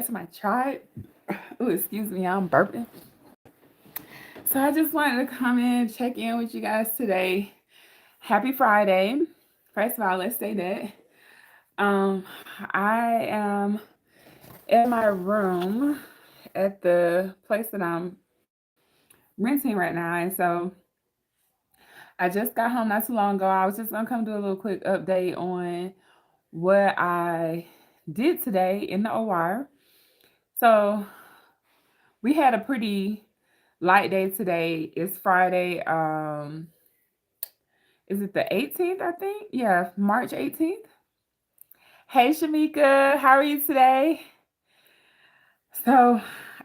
to my tribe. Oh, excuse me, I'm burping. So I just wanted to come in, check in with you guys today. Happy Friday. First of all, let's say that. Um, I am in my room at the place that I'm renting right now. And so I just got home not too long ago. I was just gonna come do a little quick update on what I did today in the OR. So we had a pretty light day today. It's Friday. Is it the 18th, I think? Yeah, March 18th. Hey Shamika, how are you today? So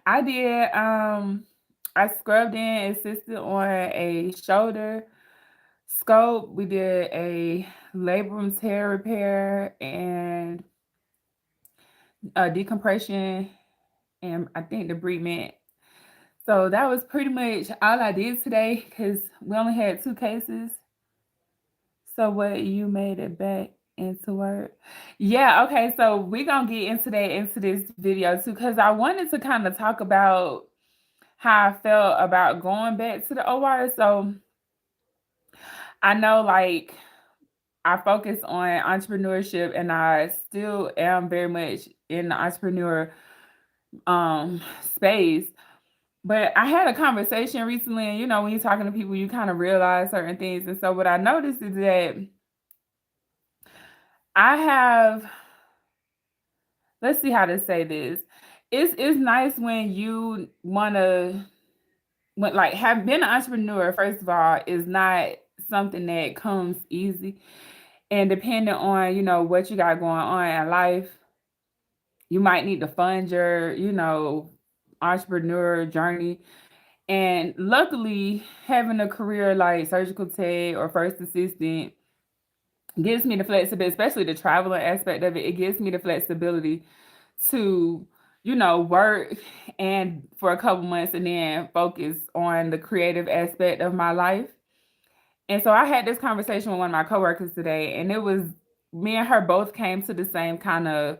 I did I scrubbed in, assisted on a shoulder scope. We did a labrum tear repair and a decompression and I think debridement. So that was pretty much all I did today because we only had 2 cases. So what, you made it back into work? Yeah, okay. So we're gonna get into that into this video too, because I wanted to kind of talk about how I felt about going back to the OR. So I know like I focus on entrepreneurship and I still am very much in the entrepreneur space. But I had a conversation recently, and when you're talking to people, you kind of realize certain things. And so what I noticed is that I have, let's see how to say this. It's nice when you wanna like have been an entrepreneur, first of all, is not something that comes easy. And depending on, what you got going on in life, you might need to fund your, entrepreneur journey. And luckily, having a career like surgical tech or first assistant gives me the flexibility, especially the traveling aspect of it. It gives me the flexibility to, work and for a couple months and then focus on the creative aspect of my life. And so I had this conversation with one of my coworkers today, and it was me and her both came to the same kind of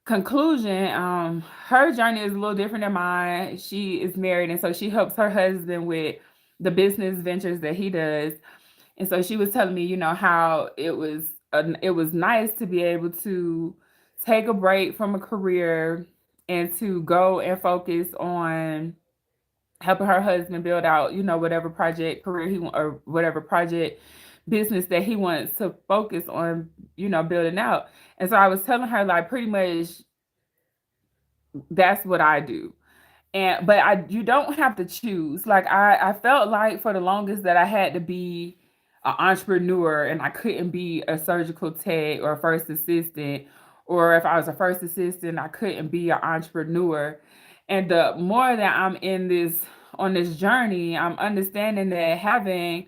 conclusion. Her journey is a little different than mine. She is married, and so she helps her husband with the business ventures that he does. And so she was telling me, how it was nice to be able to take a break from a career and to go and focus on helping her husband build out, whatever project career or whatever project business that he wants to focus on, building out. And so I was telling her like pretty much that's what I do. And but you don't have to choose. Like I felt like for the longest that I had to be an entrepreneur and I couldn't be a surgical tech or a first assistant, or if I was a first assistant, I couldn't be an entrepreneur. And the more that I'm in this on this journey, I'm understanding that having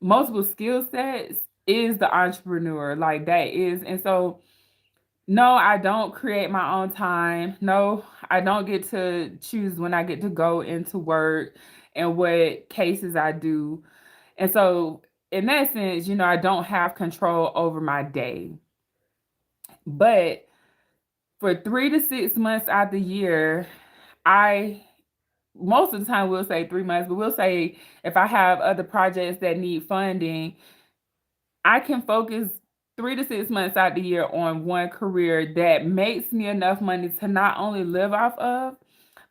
multiple skill sets is the entrepreneur. Like that is, and so no, I don't create my own time. No, I don't get to choose when I get to go into work and what cases I do. And so, in that sense, I don't have control over my day. But for 3 to 6 months out the year, I most of the time we'll say 3 months, but we'll say if I have other projects that need funding, I can focus 3 to 6 months out the year on one career that makes me enough money to not only live off of,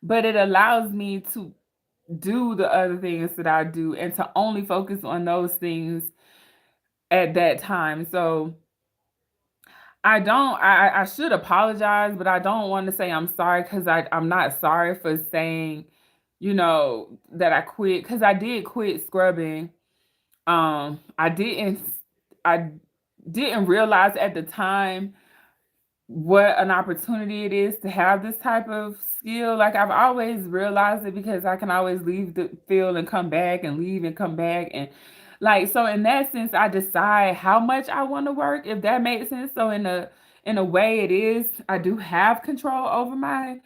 but it allows me to do the other things that I do and to only focus on those things at that time. So I don't, I should apologize, but I don't want to say I'm sorry because I'm not sorry for saying, that I quit because I did quit scrubbing. I didn't realize at the time what an opportunity it is to have this type of skill. Like I've always realized it because I can always leave the field and come back and leave and come back and like so in that sense I decide how much I want to work, if that makes sense. So in a way it is, I do have control over my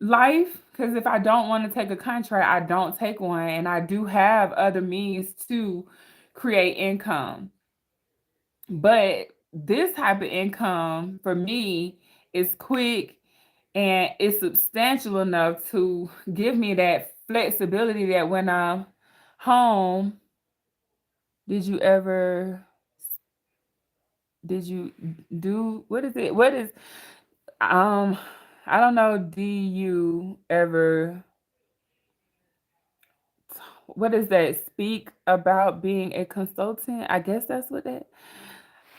life because if I don't want to take a contract, I don't take one, and I do have other means to create income. But this type of income for me is quick, and it's substantial enough to give me that flexibility that when I'm home. Did you ever did you do what is it? What is um I don't know, do you ever what is that? Speak about being a consultant? I guess that's what that.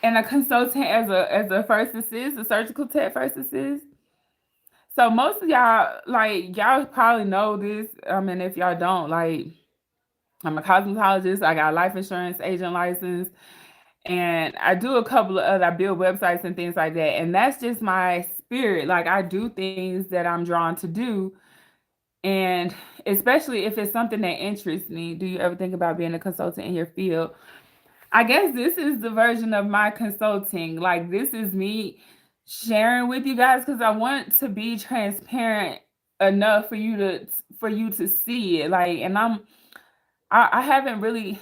And a consultant as a first assist, a surgical tech first assist. So most of y'all, like y'all probably know this. I mean, if y'all don't, like I'm a cosmetologist. I got a life insurance agent license, and I do a couple of other. I build websites and things like that. And that's just my spirit. Like I do things that I'm drawn to do, and especially if it's something that interests me. Do you ever think about being a consultant in your field? I guess this is the version of my consulting. Like this is me sharing with you guys because I want to be transparent enough for you to see it. Like, and I haven't really.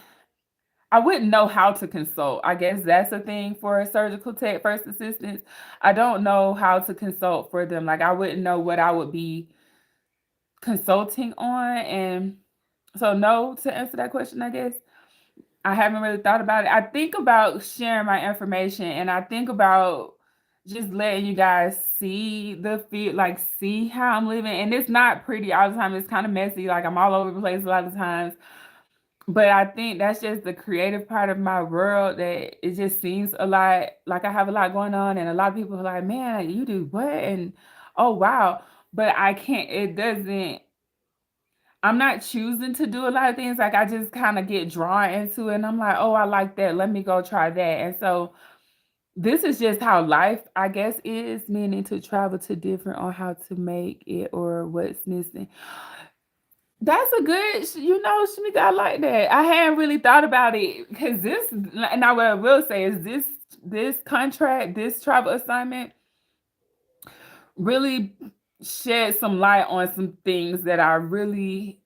I wouldn't know how to consult. I guess that's a thing for surgical tech first assistants. I don't know how to consult for them. Like I wouldn't know what I would be consulting on. And so no to answer that question, I guess. I haven't really thought about it. I think about sharing my information and I think about just letting you guys see the feel, like see how I'm living. And it's not pretty all the time. It's kind of messy. Like I'm all over the place a lot of times. But I think that's just the creative part of my world that it just seems a lot like I have a lot going on, and a lot of people are like, "Man, you do what?" And oh wow, but I can't. It doesn't. I'm not choosing to do a lot of things. Like I just kind of get drawn into it, and I'm like, "Oh, I like that. Let me go try that." And so this is just how life, I guess, is meaning to travel to different on how to make it or what's missing. That's a good, Shamika, I like that. I hadn't really thought about it because this, now what I will say is this contract, this travel assignment really shed some light on some things that I really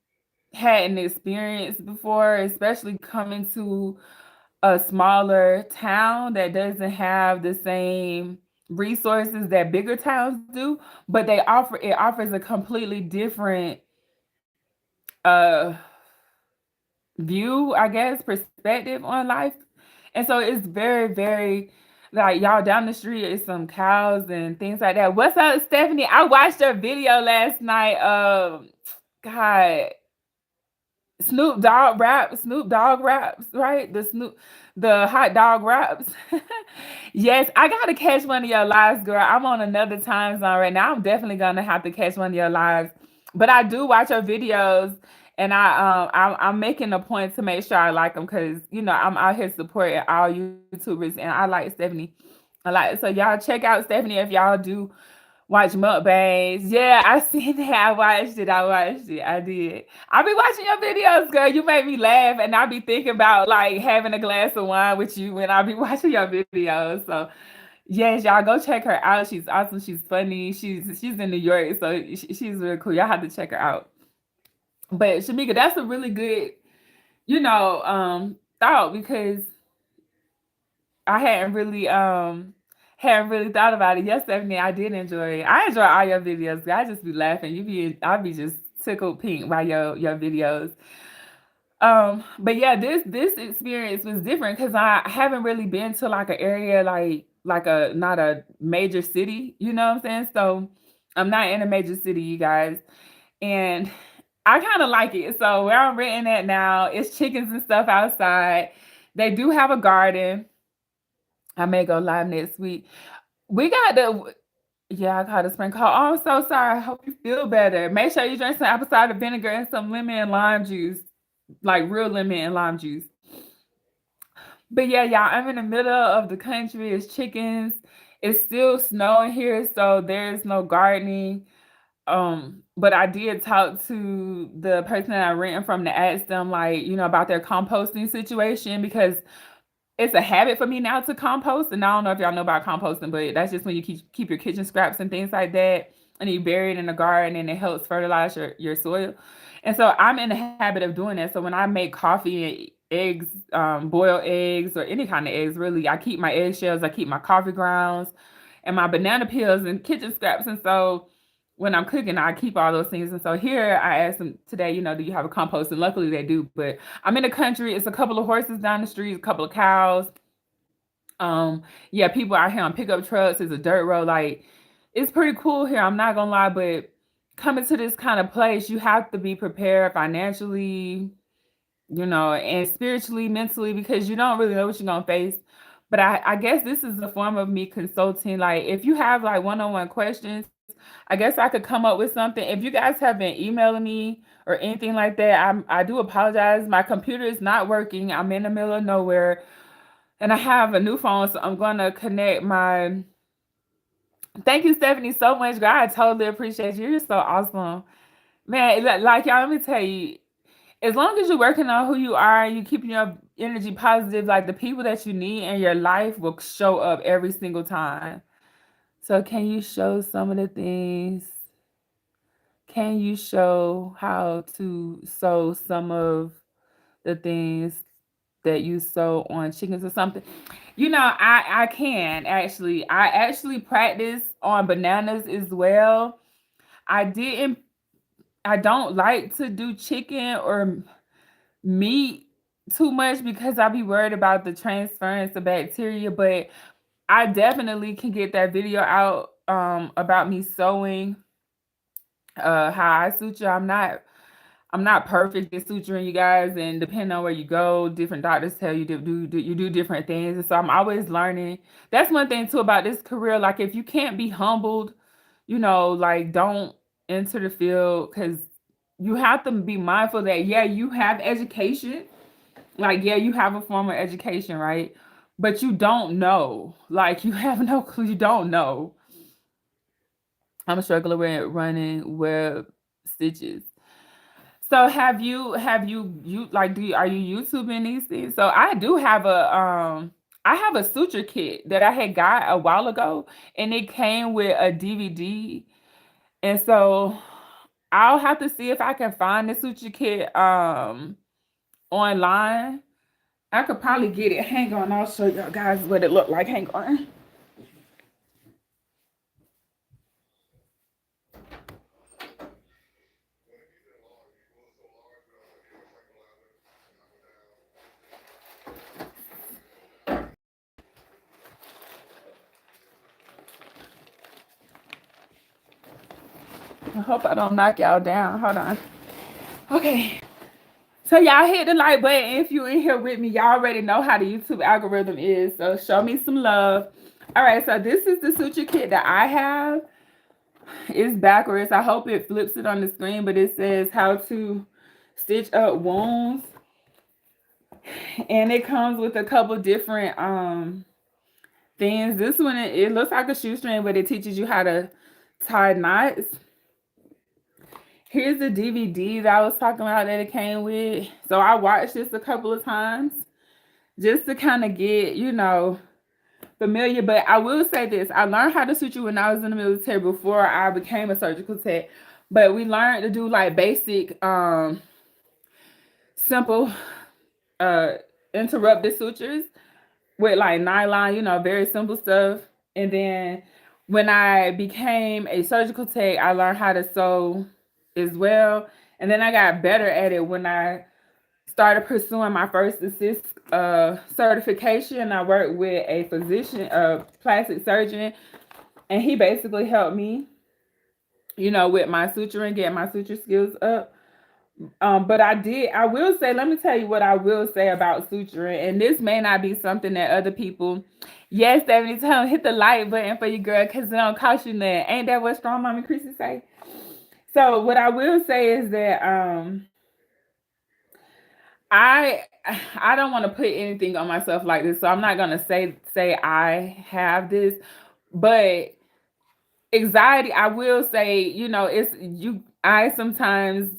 hadn't experienced before, especially coming to a smaller town that doesn't have the same resources that bigger towns do, but it offers a completely different uh view, I guess, perspective on life. And so it's very, very like y'all down the street is some cows and things like that. What's up, Stephanie? I watched your video last night. God, Snoop Dogg raps, right? The hot dog raps. Yes, I gotta catch one of your lives, girl. I'm on another time zone right now. I'm definitely gonna have to catch one of your lives. But I do watch your videos, and I'm making a point to make sure I like them because I'm out here supporting all YouTubers, and I like Stephanie. I like so y'all check out Stephanie if y'all do watch mukbangs. Yeah, I seen that. I watched it. I watched it. I did. I be watching your videos, girl. You make me laugh, and I be thinking about like having a glass of wine with you when I be watching your videos. So yes, y'all go check her out. She's awesome. She's funny. She's in New York, so she's really cool. Y'all have to check her out. But Shamika, that's a really good, thought because I hadn't really thought about it. Yes, Stephanie, I did enjoy it. I enjoy all your videos. I just be laughing. I be just tickled pink by your videos. But yeah, this experience was different because I haven't really been to like an area like a not a major city, you know what I'm saying? So I'm not in a major city, you guys. And I kind of like it. So where I'm renting at now, it's chickens and stuff outside. They do have a garden. I may go live next week. We got the Yeah, I caught a spring call. Oh, I'm so sorry. I hope you feel better. Make sure you drink some apple cider vinegar and some lemon and lime juice, like real lemon and lime juice. But yeah, y'all, I'm in the middle of the country. It's chickens. It's still snowing here, so there's no gardening. But I did talk to the person that I rent from to ask them, like, about their composting situation because it's a habit for me now to compost. And I don't know if y'all know about composting, but that's just when you keep your kitchen scraps and things like that, and you bury it in the garden, and it helps fertilize your soil. And so I'm in the habit of doing that. So when I make coffee and eggs, boiled eggs or any kind of eggs, really, I keep my eggshells, I keep my coffee grounds and my banana peels and kitchen scraps. And so when I'm cooking, I keep all those things. And so here I asked them today, do you have a compost? And luckily they do. But I'm in the country. It's a couple of horses down the street, a couple of cows. Um, yeah, people out here on pickup trucks. It's a dirt road. Like, it's pretty cool here. I'm not gonna lie, but coming to this kind of place, you have to be prepared financially, and spiritually, mentally, because you don't really know what you're gonna face. But I guess this is a form of me consulting. Like, if you have like one-on-one questions, I guess I could come up with something. If you guys have been emailing me or anything like that, I do apologize. My computer is not working. I'm in the middle of nowhere, and I have a new phone, so I'm gonna connect my. Thank you, Stephanie, so much. God, I totally appreciate you. You're so awesome, man. Like y'all, let me tell you, as long as you're working on who you are and you keeping your energy positive, like the people that you need in your life will show up every single time. So can you show some of the things? Can you show how to sew some of the things that you sew on chickens or something? I can actually. I actually practice on bananas as well. I didn't. I don't like to do chicken or meat too much because I be worried about the transference of bacteria, but I definitely can get that video out about me sewing how I suture. I'm not perfect at suturing, you guys, and depending on where you go, different doctors tell you to you do different things, and so I'm always learning. That's one thing too about this career. Like, if you can't be humbled, like, don't enter the field, because you have to be mindful that, yeah, you have education, like, yeah, you have a formal education, right? But you don't know. Like, you have no clue. You don't know. I'm struggling with running web stitches. So have you like, are you YouTubing these things? So I have a suture kit that I had got a while ago, and it came with a DVD. And so I'll have to see if I can find the suture kit online. I could probably get it. Hang on, I'll show y'all guys what it looked like. Hang on. I hope I don't knock y'all down. Hold on. Okay. So y'all hit the like button if you in here with me. Y'all already know how the YouTube algorithm is. So show me some love. All right, so this is the suture kit that I have. It's backwards. I hope it flips it on the screen, but it says how to stitch up wounds. And it comes with a couple different things. This one, it looks like a shoestring, but it teaches you how to tie knots. Here's the DVD that I was talking about that it came with. So I watched this a couple of times just to kind of get, familiar. But I will say this. I learned how to suture when I was in the military before I became a surgical tech. But we learned to do like basic, simple interrupted sutures with like nylon, very simple stuff. And then when I became a surgical tech, I learned how to sew as well. And then I got better at it when I started pursuing my first assist certification. I worked with a physician, a plastic surgeon, and he basically helped me, with my suturing, get my suture skills up. But I will say, let me tell you what I will say about suturing, and this may not be something that other people, yes, Stephanie, tell them, hit the like button for you, girl, because it don't cost you nothing. Ain't that what Strong Mommy Chrissy say? So what I will say is that I I don't want to put anything on myself like this, so I'm not gonna say I have this, but anxiety, I will say, it's you. I sometimes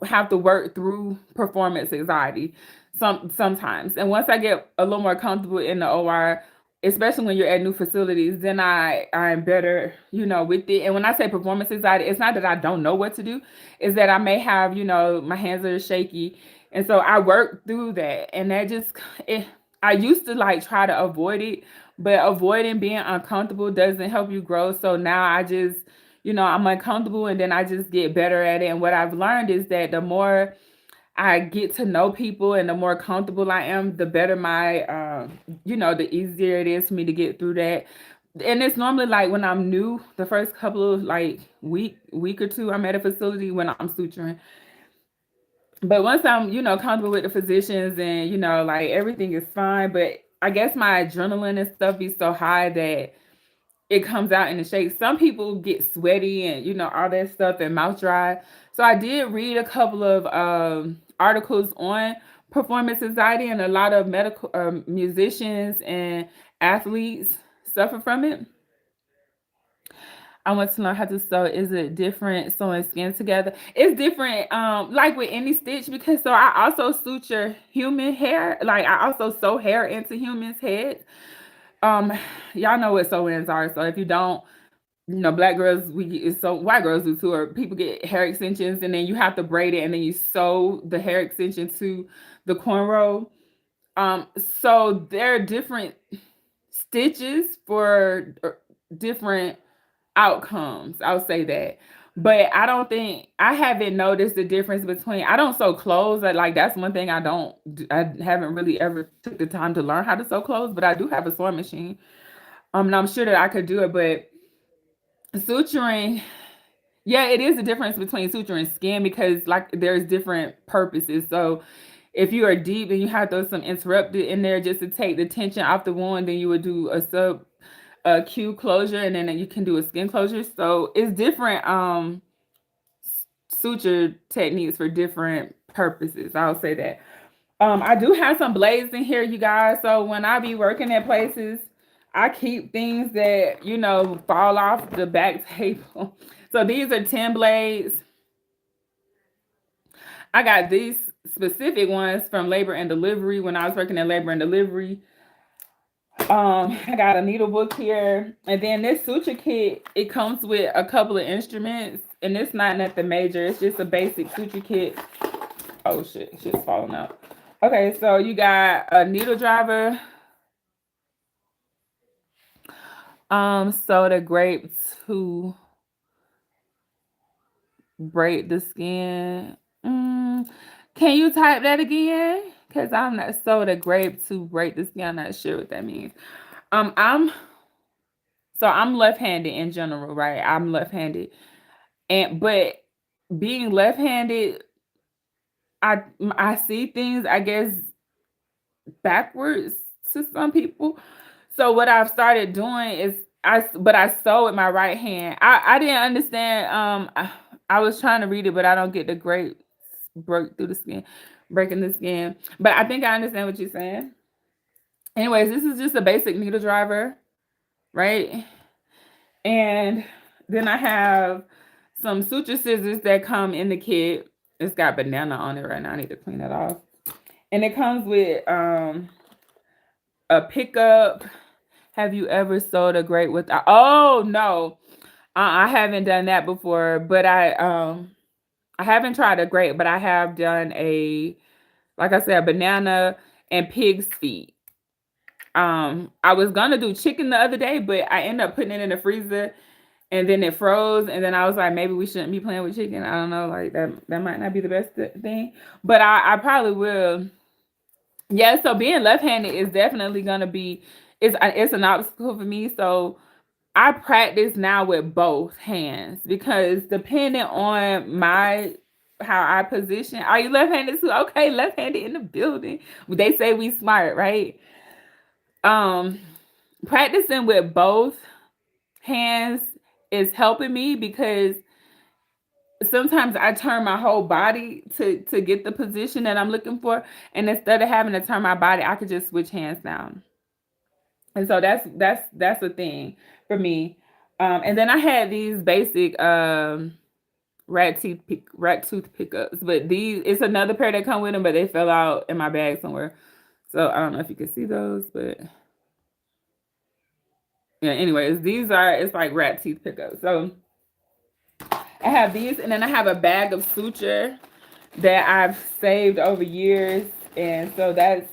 have to work through performance anxiety sometimes. And once I get a little more comfortable in the OR, especially when you're at new facilities, then I'm better, with it. And when I say performance anxiety, it's not that I don't know what to do, it's that I may have, my hands are shaky. And so I work through that. And that just I used to like try to avoid it, but avoiding being uncomfortable doesn't help you grow. So now I just, I'm uncomfortable, and then I just get better at it. And what I've learned is that the more I get to know people and the more comfortable I am, the better my, the easier it is for me to get through that. And it's normally like when I'm new, the first couple of like week or two, I'm at a facility when I'm suturing. But once I'm, comfortable with the physicians and, like everything is fine. But I guess my adrenaline and stuff be so high that it comes out in the shake. Some people get sweaty and, all that stuff and mouth dry. So I did read a couple of articles on performance anxiety, and a lot of medical musicians and athletes suffer from it. I want to learn how to sew. Is it different sewing skin together? It's different, like with any stitch, because so I also suture human hair. Like I also sew hair into humans' heads. Um, y'all know what sew-ins are. So if you don't, black girls, so white girls do too, or people get hair extensions and then you have to braid it and then you sew the hair extension to the cornrow. Um, so there are different stitches for different outcomes. I'll say that. But I haven't noticed the difference between, I don't sew clothes. Like that's one thing I haven't really ever took the time to learn how to sew clothes, but I do have a sewing machine. And I'm sure that I could do it, but suturing, yeah, it is a difference between suturing skin because like there's different purposes. So if you are deep and you have those some interrupted in there just to take the tension off the wound, then you would do a Q closure, and then you can do a skin closure. So it's different suture techniques for different purposes. I'll say that. I do have some blades in here, you guys. So when I be working at places, I keep things that, fall off the back table. So these are 10 blades. I got these specific ones from labor and delivery when I was working at labor and delivery. I got a needle book here, and then this suture kit, it comes with a couple of instruments, and it's not nothing major. It's just a basic suture kit. Oh shit, shit's falling out. Okay, so you got a needle driver, soda grape to braid the skin. Can you type that again? Because I'm not soda grape to braid the skin. I'm not sure what that means. I'm left-handed in general, right? I'm left-handed. But being left-handed, I see things, I guess, backwards to some people. So what I've started doing is I sew with my right hand. I didn't understand. I was trying to read it, but I don't get the grapes break through the skin, breaking the skin. But I think I understand what you're saying. Anyways, this is just a basic needle driver, right? And then I have some suture scissors that come in the kit. It's got banana on it right now. I need to clean that off. And it comes with a pickup. Have you ever sewed a grape with? Oh no, I haven't done that before. But I haven't tried a grape, but I have done like I said, a banana and pig's feet. I was gonna do chicken the other day, but I ended up putting it in the freezer, and then it froze. And then I was like, maybe we shouldn't be playing with chicken. I don't know, like that might not be the best thing, but I probably will. Yeah, so being left-handed is definitely gonna be it's an obstacle for me. So I practice now with both hands because depending on how I position, are you left-handed too? Okay, left-handed in the building. They say we smart, right? Practicing with both hands is helping me because sometimes I turn my whole body to get the position that I'm looking for, and instead of having to turn my body, I could just switch hands down. And so that's a thing for me. And then I had these basic rat tooth pickups, but it's another pair that come with them, but they fell out in my bag somewhere. So I don't know if you can see those, but yeah. Anyways, it's like rat teeth pickups. So I have these, and then I have a bag of suture that I've saved over years, and so that's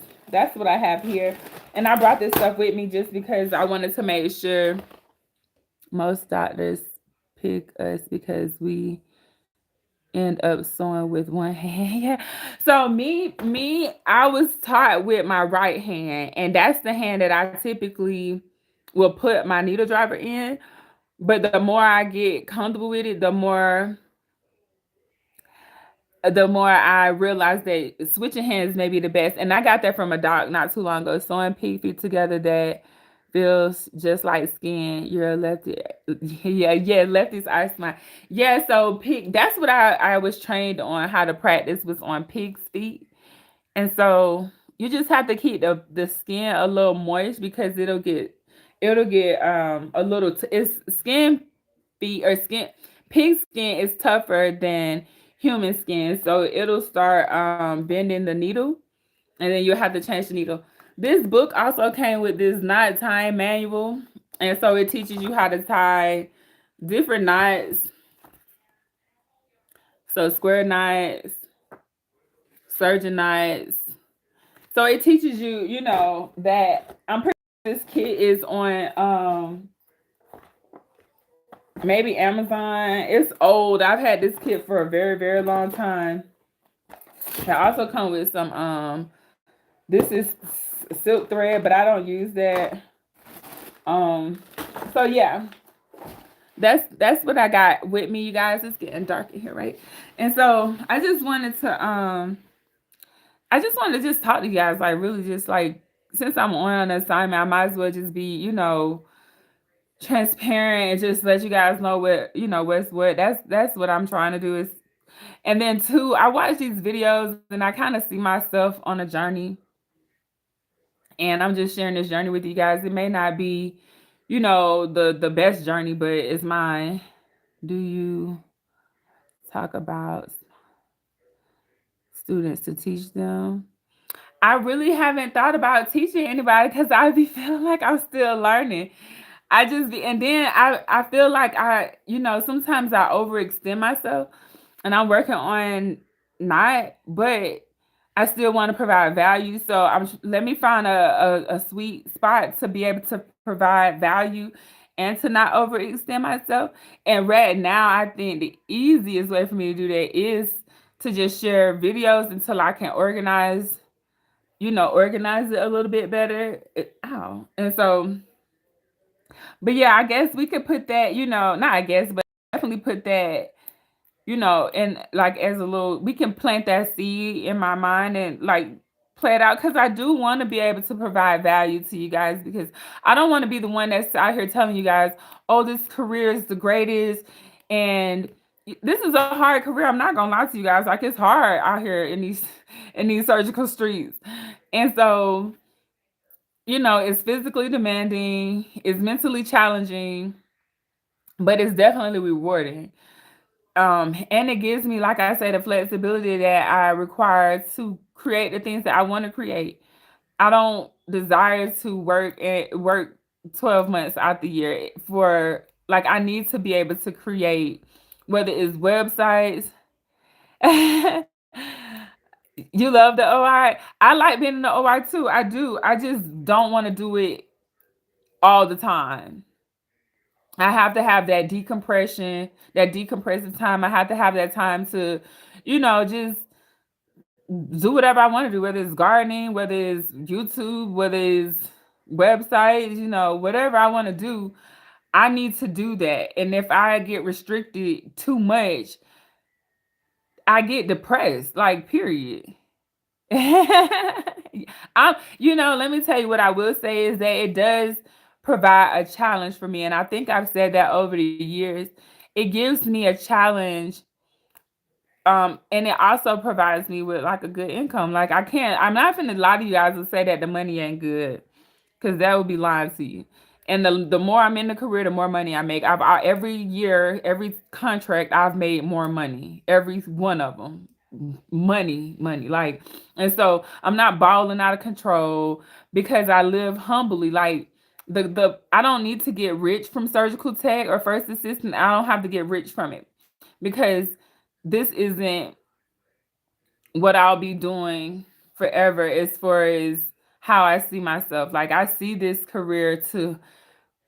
what I have here. And I brought this stuff with me just because I wanted to make sure most doctors pick us because we end up sewing with one hand. Yeah. So I was taught with my right hand, and that's the hand that I typically will put my needle driver in. But the more I get comfortable with it, the more I realized that switching hands may be the best. And I got that from a doc not too long ago. Sewing pig feet together that feels just like skin. You're a lefty. Yeah, yeah, lefties are smart. Yeah, so pig, that's what I was trained on how to practice was on pig's feet. And so you just have to keep the skin a little moist because it'll get a little it's skin feet or skin pig skin is tougher than human skin, so it'll start bending the needle, and then you'll have to change the needle. This book also came with this knot tying manual, and so it teaches you how to tie different knots. So square knots, surgeon knots. So it teaches you, that I'm pretty sure this kit is on maybe Amazon. It's old. I've had this kit for a very, very long time. It also comes with some this is silk thread, but I don't use that. Um so yeah, that's what I got with me, you guys. It's getting dark in here, right? And so I just wanted to just talk to you guys, like really just like since I'm on an assignment, I might as well just be, transparent and just let you guys know what's what. That's what I'm trying to do is. And then two, I watch these videos and I kind of see myself on a journey, and I'm just sharing this journey with you guys. It may not be, the best journey, but it's mine. Do you talk about students to teach them? I really haven't thought about teaching anybody because I be feeling like I'm still learning. I just be, and then I feel like sometimes I overextend myself, and I'm working on not, but I still want to provide value. So let me find a sweet spot to be able to provide value and to not overextend myself. And right now, I think the easiest way for me to do that is to just share videos until I can organize it a little bit better. Ow. And so, but yeah, I guess we could put that, not I guess, but definitely put that, and like as a little, we can plant that seed in my mind and like play it out because I do want to be able to provide value to you guys because I don't want to be the one that's out here telling you guys, oh, this career is the greatest. And this is a hard career. I'm not gonna lie to you guys. Like it's hard out here in these surgical streets. And so, it's physically demanding, it's mentally challenging, but it's definitely rewarding. And it gives me, like I said, the flexibility that I require to create the things that I want to create. I don't desire to work 12 months out the year for like I need to be able to create whether it's websites. You love the OI. I like being in the OI too. I do. I just don't want to do it all the time. I have to have that decompression, that decompressive time. I have to have that time to, just do whatever I want to do, whether it's gardening, whether it's YouTube, whether it's websites, whatever I want to do, I need to do that. And if I get restricted too much, I get depressed, like, period. Let me tell you what I will say is that it does provide a challenge for me. And I think I've said that over the years. It gives me a challenge. And it also provides me with like a good income. Like I'm not gonna lie to you guys and say that the money ain't good because that would be lying to you. And the more I'm in the career, the more money I make. Every year, every contract, I've made more money. Every one of them, money, money. Like, and so I'm not balling out of control because I live humbly. Like the I don't need to get rich from surgical tech or first assistant. I don't have to get rich from it because this isn't what I'll be doing forever as far as how I see myself. Like I see this career to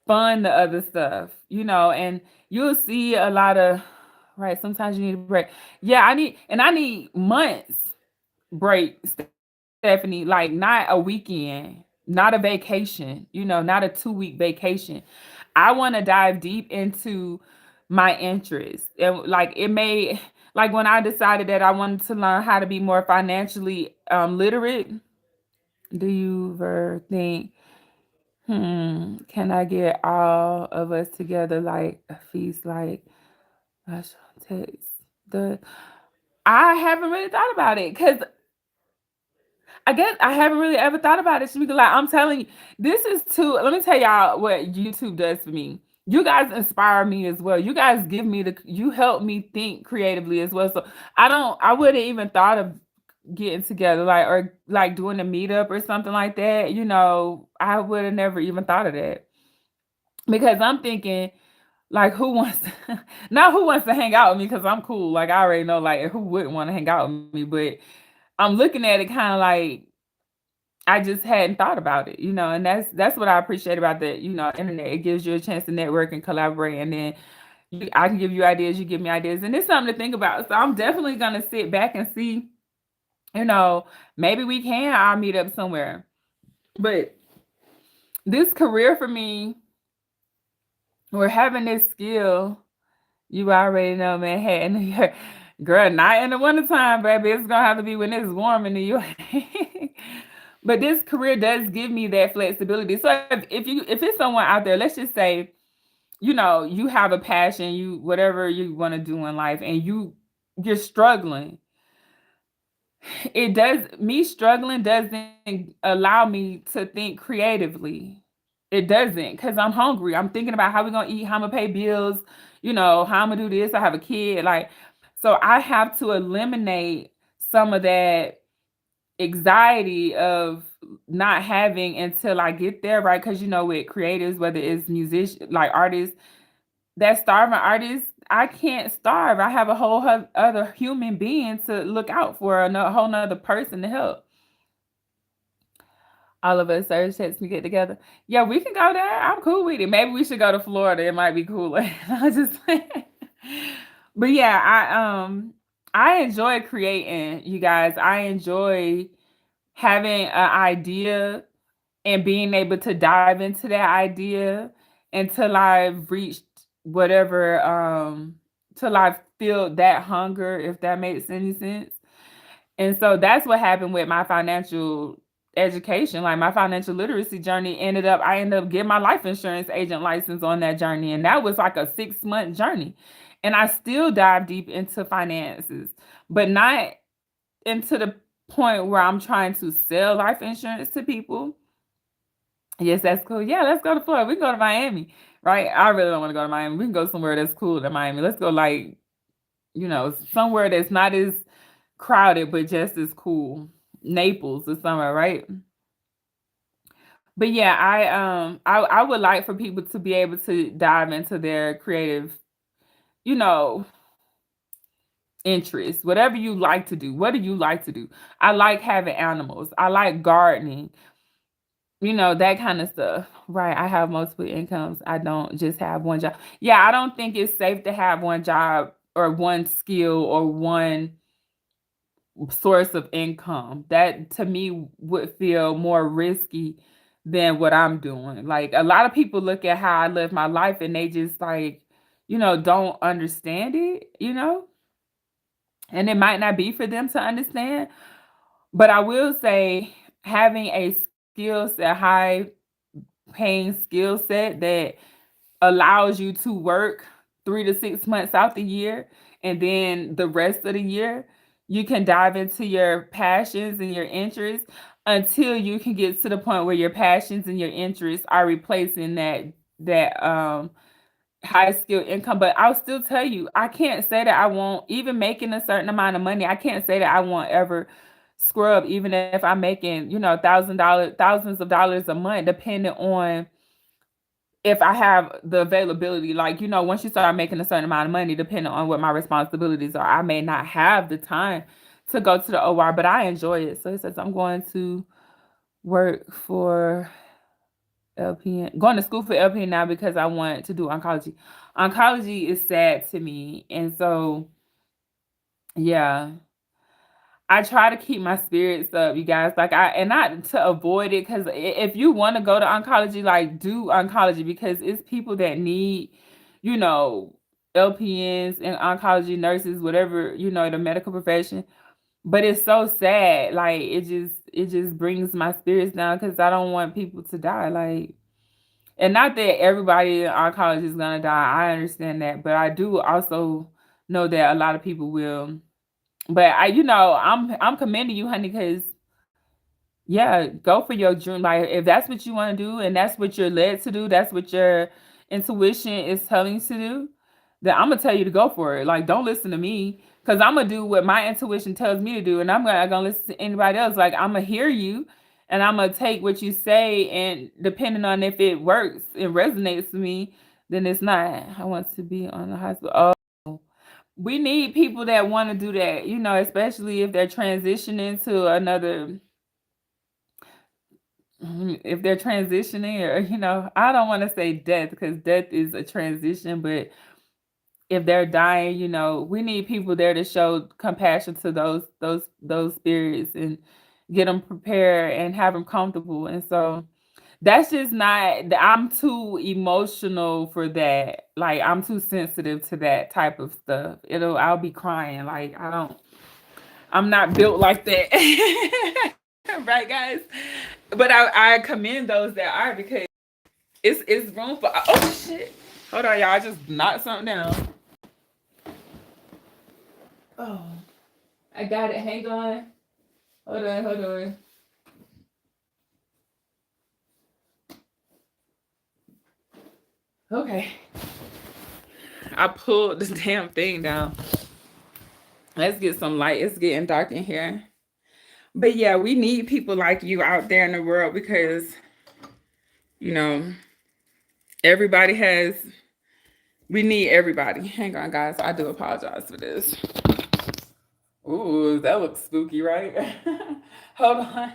fund the other stuff, and you'll see a lot of, right, sometimes you need a break. Yeah, I need months break, Stephanie, like not a weekend, not a vacation, not a 2 week vacation. I want to dive deep into my interests. And like it may, like when I decided that I wanted to learn how to be more financially literate, do you ever think, can I get all of us together like a feast, like gosh, text the I haven't really thought about it because I guess I haven't really ever thought about it. Shamika. Like I'm telling you, this is too. Let me tell y'all what YouTube does for me. You guys inspire me as well. You guys give me you help me think creatively as well. So I wouldn't even thought of getting together like or like doing a meetup or something like that. I would have never even thought of that because I'm thinking like who wants to, not who wants to hang out with me because I'm cool. Like I already know like who wouldn't want to hang out with me, but I'm looking at it kind of like I just hadn't thought about it, and that's what I appreciate about the, internet. It gives you a chance to network and collaborate, and then I can give you ideas, you give me ideas, and it's something to think about. So I'm definitely gonna sit back and see, you know, maybe we can all meet up somewhere. But this career for me, we're having this skill. You already know, Manhattan. Girl, not in the wintertime, baby. It's gonna have to be when it's warm in New York. But this career does give me that flexibility. So if it's someone out there, let's just say, you have a passion, you whatever you want to do in life, and you're struggling. Me struggling doesn't allow me to think creatively. It doesn't, because I'm hungry. I'm thinking about how we're gonna eat, how I'm gonna pay bills, how I'm gonna do this. I have a kid, like, so I have to eliminate some of that anxiety of not having until I get there, right? Because with creatives, whether it's musicians, like artists, that starving artists, I can't starve. I have a whole other human being to look out for, a whole nother person to help. All of us search checks we get together. Yeah, we can go there. I'm cool with it. Maybe we should go to Florida. It might be cooler. I just but yeah, I enjoy creating, you guys. I enjoy having an idea and being able to dive into that idea until I've reached whatever till I've filled that hunger, if that makes any sense. And so that's what happened with my financial education. Like my financial literacy journey I ended up getting my life insurance agent license on that journey. And that was like a 6-month journey. And I still dive deep into finances, but not into the point where I'm trying to sell life insurance to people. Yes, that's cool. Yeah, let's go to Florida. We can go to Miami, right? I really don't want to go to Miami. We can go somewhere that's cool than Miami. Let's go like, somewhere that's not as crowded but just as cool. Naples or somewhere, right? But yeah, I would like for people to be able to dive into their creative, you know, interests. Whatever you like to do. What do you like to do? I like having animals. I like gardening. That kind of stuff. Right. I have multiple incomes. I don't just have one job. Yeah, I don't think it's safe to have one job or one skill or one source of income. That to me would feel more risky than what I'm doing. Like a lot of people look at how I live my life and they just like, don't understand it. And it might not be for them to understand. But I will say having a skill set, high paying skill set that allows you to work 3 to 6 months out the year, and then the rest of the year you can dive into your passions and your interests until you can get to the point where your passions and your interests are replacing that high skill income. But I'll still tell you, I can't say that I won't, even making a certain amount of money, I can't say that I won't ever scrub, even if I'm making, thousands of dollars a month, depending on if I have the availability. Like, once you start making a certain amount of money, depending on what my responsibilities are, I may not have the time to go to the OR, but I enjoy it. So it says I'm going to work for LPN, going to school for LPN now because I want to do oncology. Oncology is sad to me. And so, yeah, I try to keep my spirits up, you guys. Like and not to avoid it, because if you want to go to oncology, like do oncology, because it's people that need, you know, LPNs and oncology nurses, whatever, the medical profession. But it's so sad. Like it just brings my spirits down because I don't want people to die. Like, and not that everybody in oncology is gonna die. I understand that, but I do also know that a lot of people will. But I'm commending you, honey, because yeah, go for your dream. Like if that's what you want to do and that's what you're led to do, that's what your intuition is telling you to do, then I'm gonna tell you to go for it. Like don't listen to me, because I'm gonna do what my intuition tells me to do, and I'm not gonna listen to anybody else. Like I'm gonna hear you, and I'm gonna take what you say, and depending on if it works, it resonates with me, then it's not. I want to be on the hospital. Oh, we need people that want to do that, especially if they're transitioning to another, if they're transitioning, or I don't want to say death, because death is a transition, but if they're dying, we need people there to show compassion to those spirits, and get them prepared and have them comfortable. And so that's just not, I'm too emotional for that. Like I'm too sensitive to that type of stuff. I'll be crying. Like I'm not built like that. Right, guys? But I commend those that are, because it's room for, oh shit. Hold on, y'all. I just knocked something down. Oh, I got it. Hang on. Hold on. Okay. I pulled this damn thing down. Let's get some light. It's getting dark in here. But yeah, we need people like you out there in the world, because, you know, everybody has, we need everybody. Hang on, guys. I do apologize for this. Ooh, that looks spooky, right? Hold on.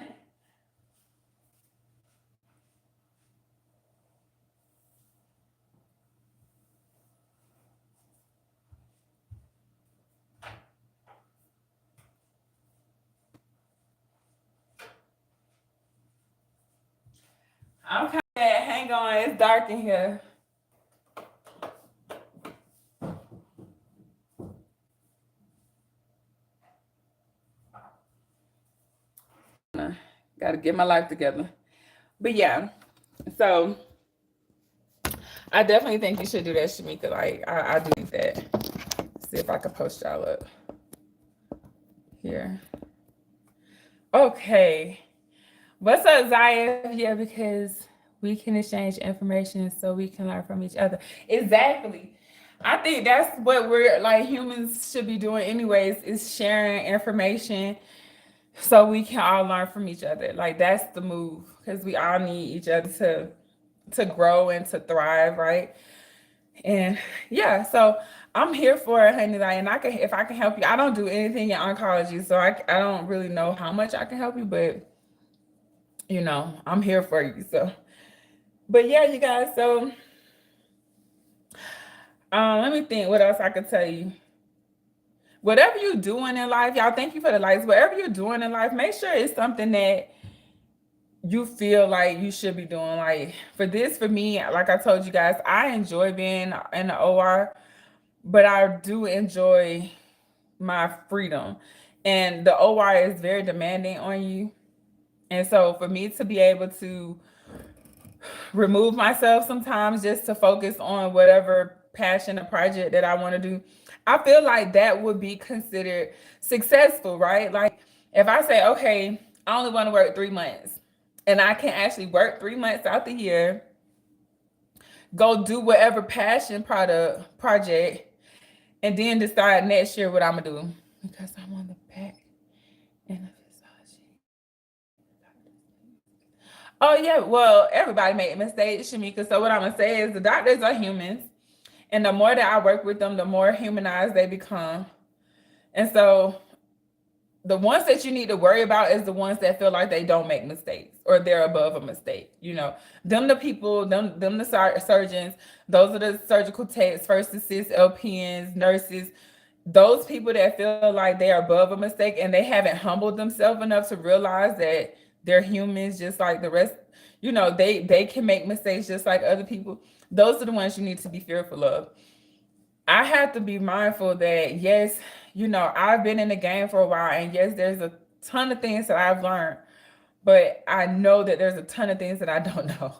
Okay, hang on. It's dark in here. Got to get my life together. But yeah, so I definitely think you should do that, Shamika. Like I do think that. See if I can post y'all up here. Okay. What's up, Zaya? Yeah, because we can exchange information so we can learn from each other. Exactly. I think that's what we're like, humans should be doing anyways, is sharing information so we can all learn from each other. Like that's the move, because we all need each other to grow and to thrive, right? And yeah, so I'm here for it, honey. Like, and if I can help you, I don't do anything in oncology, so I don't really know how much I can help you, but I'm here for you. So, but yeah, you guys. So, let me think what else I could tell you. Whatever you're doing in life, y'all, thank you for the likes. Whatever you're doing in life, make sure it's something that you feel like you should be doing. Like for me, like I told you guys, I enjoy being in the OR, but I do enjoy my freedom. And the OR is very demanding on you. And so for me to be able to remove myself sometimes just to focus on whatever passion or project that I want to do, I feel like that would be considered successful, right? Like if I say, okay, I only want to work 3 months, and I can actually work 3 months out the year, go do whatever passion project, and then decide next year what I'm gonna do, because I'm on the back and the physiology. Oh yeah, well, everybody made mistakes, Shamika. So what I'm gonna say is the doctors are humans, and the more that I work with them, the more humanized they become. And so the ones that you need to worry about is the ones that feel like they don't make mistakes or they're above a mistake. Them the people, them the surgeons, those are the surgical techs, first assist, LPNs, nurses, those people that feel like they are above a mistake and they haven't humbled themselves enough to realize that they're humans just like the rest. They can make mistakes just like other people. Those are the ones you need to be fearful of. I have to be mindful that yes, I've been in the game for a while, and yes, there's a ton of things that I've learned, but I know that there's a ton of things that I don't know.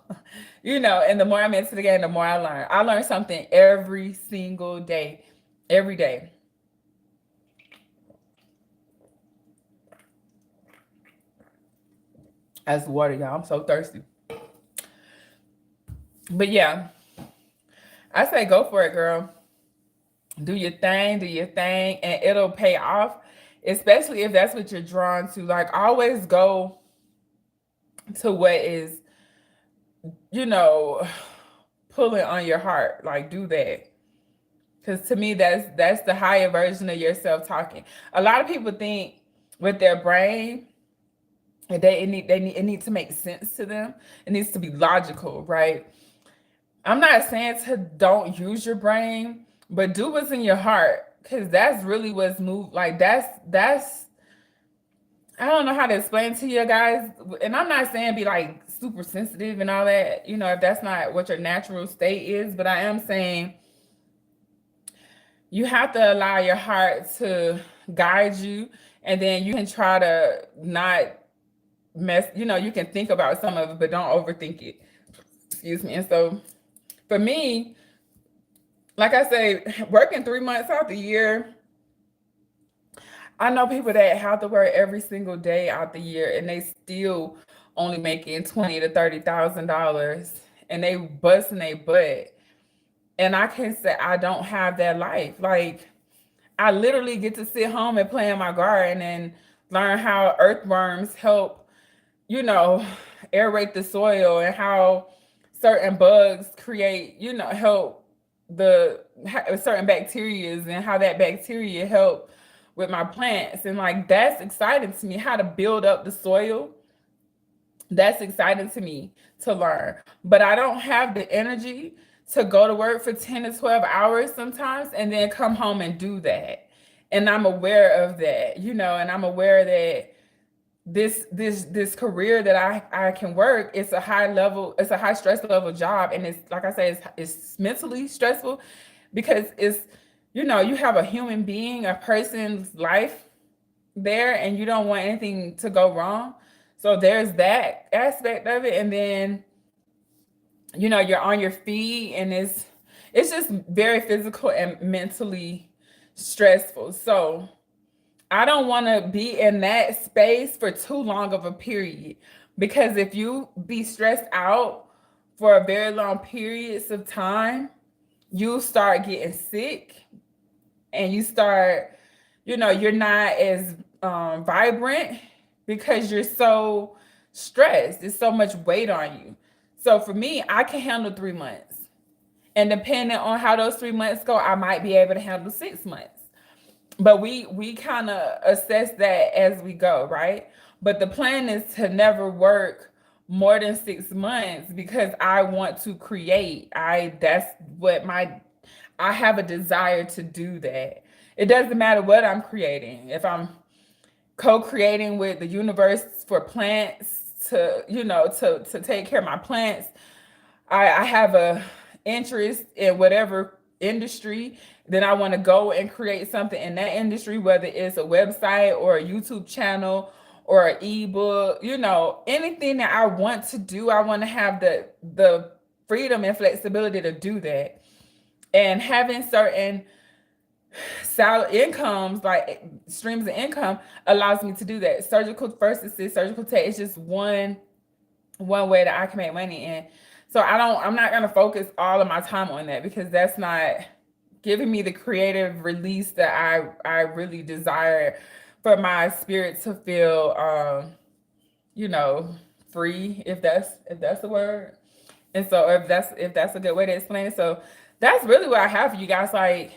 And the more I'm into the game, the more I learn. I learn something every single day, every day. As water, y'all. I'm so thirsty. But yeah, I say go for it, girl. Do your thing, and it'll pay off, especially if that's what you're drawn to. Like, always go to what is, you know, pulling on your heart. Like, do that. Because to me, that's the higher version of yourself talking. A lot of people think with their brain, it needs to make sense to them. It needs to be logical, right? I'm not saying to don't use your brain, but do what's in your heart, because that's really what's moved. Like, that's I don't know how to explain to you guys, and I'm not saying be like super sensitive and all that, if that's not what your natural state is, but I am saying you have to allow your heart to guide you, and then you can try to not you can think about some of it, but don't overthink it. Excuse me. And so for me, like I say, working 3 months out the year, I know people that have to work every single day out the year and they still only making $20,000 to $30,000, and they busting their butt. And I can say I don't have that life. Like, I literally get to sit home and play in my garden and learn how earthworms help, you know, aerate the soil, and how certain bugs create, help certain bacterias, and how that bacteria help with my plants. And like, that's exciting to me, how to build up the soil. That's exciting to me to learn. But I don't have the energy to go to work for 10 to 12 hours sometimes and then come home and do that. And I'm aware of that, and I'm aware that this career that I can work, it's a high level, it's a high stress level job. And it's like I say, it's mentally stressful, because it's, you have a human being, a person's life there, and you don't want anything to go wrong. So there's that aspect of it. And then, you're on your feet, and it's just very physical and mentally stressful. So I don't want to be in that space for too long of a period, because if you be stressed out for a very long periods of time, you start getting sick, and you start, you're not as vibrant, because you're so stressed. There's so much weight on you. So for me, I can handle 3 months. And depending on how those 3 months go, I might be able to handle 6 months. But we kind of assess that as we go, right? But the plan is to never work more than 6 months, because I want to create. I have a desire to do that. It doesn't matter what I'm creating. If I'm co-creating with the universe for plants, to take care of my plants, I have a interest in whatever industry, then I want to go and create something in that industry, whether it's a website or a YouTube channel or an ebook, anything that I want to do. I want to have the freedom and flexibility to do that. And having certain salary incomes, like streams of income, allows me to do that. Surgical first assist, surgical tech is just one way that I can make money in. So I'm not gonna focus all of my time on that, because that's not giving me the creative release that I really desire for my spirit to feel free, if that's the word. And so if that's a good way to explain it. So that's really what I have for you guys. Like,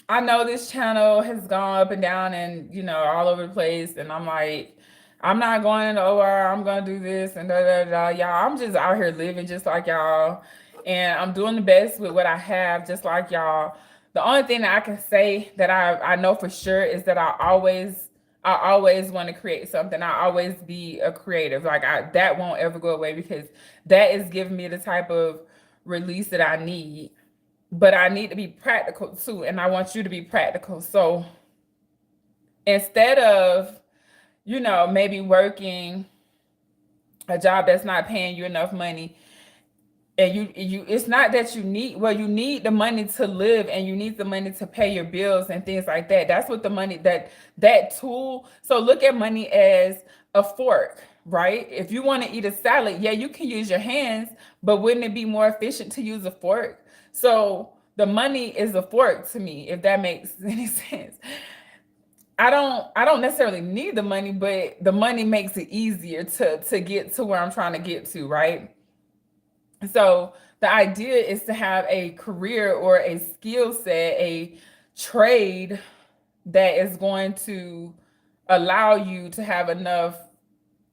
I know this channel has gone up and down and, all over the place. And I'm like, I'm not going to OR. I'm going to do this and da da da. Y'all, I'm just out here living just like y'all. And I'm doing the best with what I have, just like y'all. The only thing that I can say that I know for sure is that I always want to create something. I always be a creative. Like that won't ever go away because that is giving me the type of release that I need. But I need to be practical too, and I want you to be practical. So instead of, maybe working a job that's not paying you enough money, and you it's not that you need the money to live, and you need the money to pay your bills and things like that. That's what the money, that tool. So look at money as a fork, right? If you want to eat a salad, yeah, you can use your hands, but wouldn't it be more efficient to use a fork? So the money is a fork to me, if that makes any sense. I don't necessarily need the money, but the money makes it easier to get to where I'm trying to get to, right? So the idea is to have a career or a skill set, a trade that is going to allow you to have enough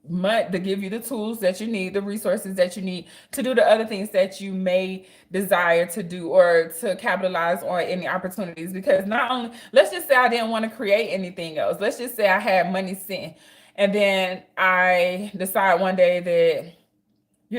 money to give you the tools that you need, the resources that you need to do the other things that you may desire to do, or to capitalize on any opportunities. Because not only, let's just say I didn't want to create anything else. Let's just say I had money sitting, and then I decide one day that,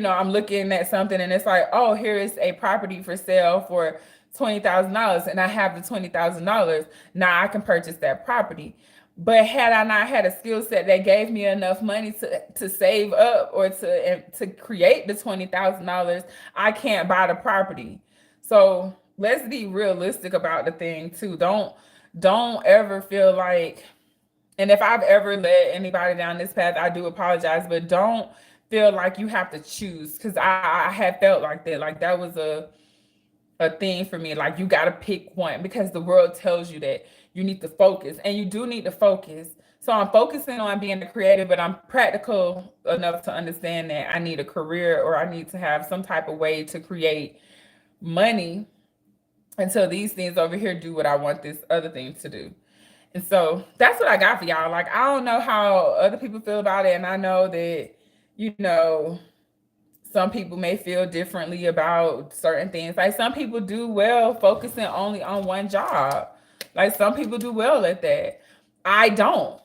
I'm looking at something and it's like, oh, here is a property for sale for $20,000, and I have the $20,000. Now I can purchase that property. But had I not had a skill set that gave me enough money to save up, or to create the $20,000, I can't buy the property. So let's be realistic about the thing too. Don't ever feel like, and if I've ever led anybody down this path, I do apologize, but don't feel like you have to choose, because I had felt like that. Like that was a thing for me. Like you got to pick one, because the world tells you that you need to focus, and you do need to focus. So I'm focusing on being a creative, but I'm practical enough to understand that I need a career, or I need to have some type of way to create money until these things over here do what I want this other thing to do. And so that's what I got for y'all. Like, I don't know how other people feel about it. And I know that, you know, some people may feel differently about certain things. Like some people do well focusing only on one job. Like some people do well at that. I don't.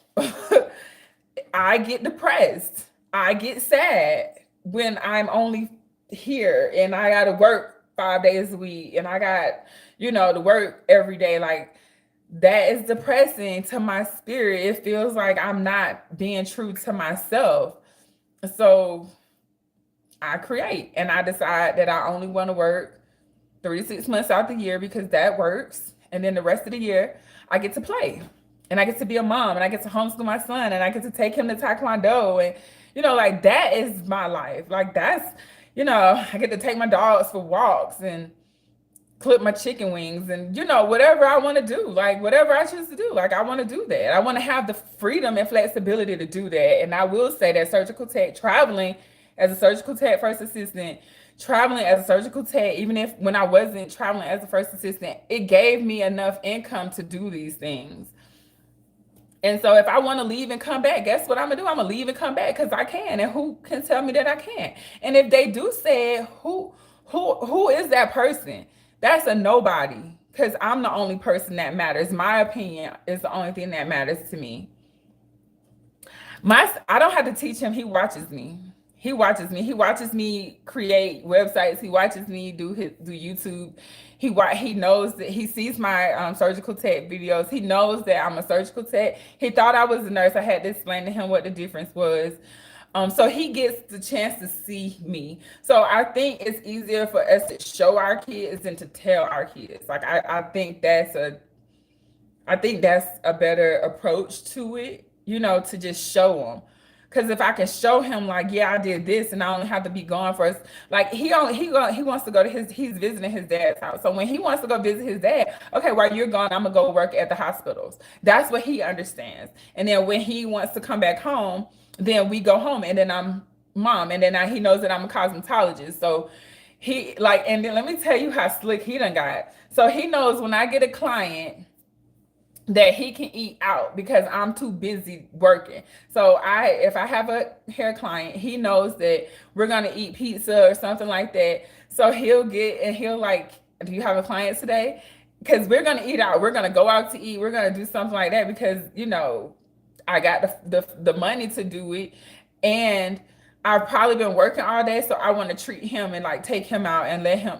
I get depressed. I get sad when I'm only here and I got to work 5 days a week, and I got, to work every day. Like that is depressing to my spirit. It feels like I'm not being true to myself. So I create, and I decide that I only want to work 3 to 6 months out the year, because that works. And then the rest of the year, I get to play, and I get to be a mom, and I get to homeschool my son, and I get to take him to Taekwondo. And, like that is my life. Like that's, I get to take my dogs for walks and clip my chicken wings, and whatever I want to do, like whatever I choose to do, like I want to do that. I want to have the freedom and flexibility to do that. And I will say that surgical tech, traveling as a surgical tech first assistant, traveling as a surgical tech, even if when I wasn't traveling as a first assistant, it gave me enough income to do these things. And so if I want to leave and come back, guess what I'm gonna do? I'm gonna leave and come back, because I can. And who can tell me that I can't? And if they do say, who is that person? That's a nobody, because I'm the only person that matters. My opinion is the only thing that matters to me. I don't have to teach him. He watches me. He watches me. He watches me create websites. He watches me do YouTube. He knows that, he sees my surgical tech videos. He knows that I'm a surgical tech. He thought I was a nurse. I had to explain to him what the difference was. So he gets the chance to see me. So I think it's easier for us to show our kids than to tell our kids. Like I think that's a better approach to it, to just show them. Because if I can show him, like, yeah, I did this, and I only have to be gone for us. Like he wants to go to he's visiting his dad's house. So when he wants to go visit his dad, okay, while you're gone, I'm gonna go work at the hospitals. That's what he understands. And then when he wants to come back home, then we go home, and then I'm mom, and then he knows that I'm a cosmetologist. So and then let me tell you how slick he done got. So he knows when I get a client, that he can eat out because I'm too busy working. So if I have a hair client, he knows that we're gonna eat pizza or something like that. So he'll like, do you have a client today? Because we're gonna eat out. We're gonna go out to eat. We're gonna do something like that because I got the money to do it, and I've probably been working all day, so I want to treat him and like take him out and let him,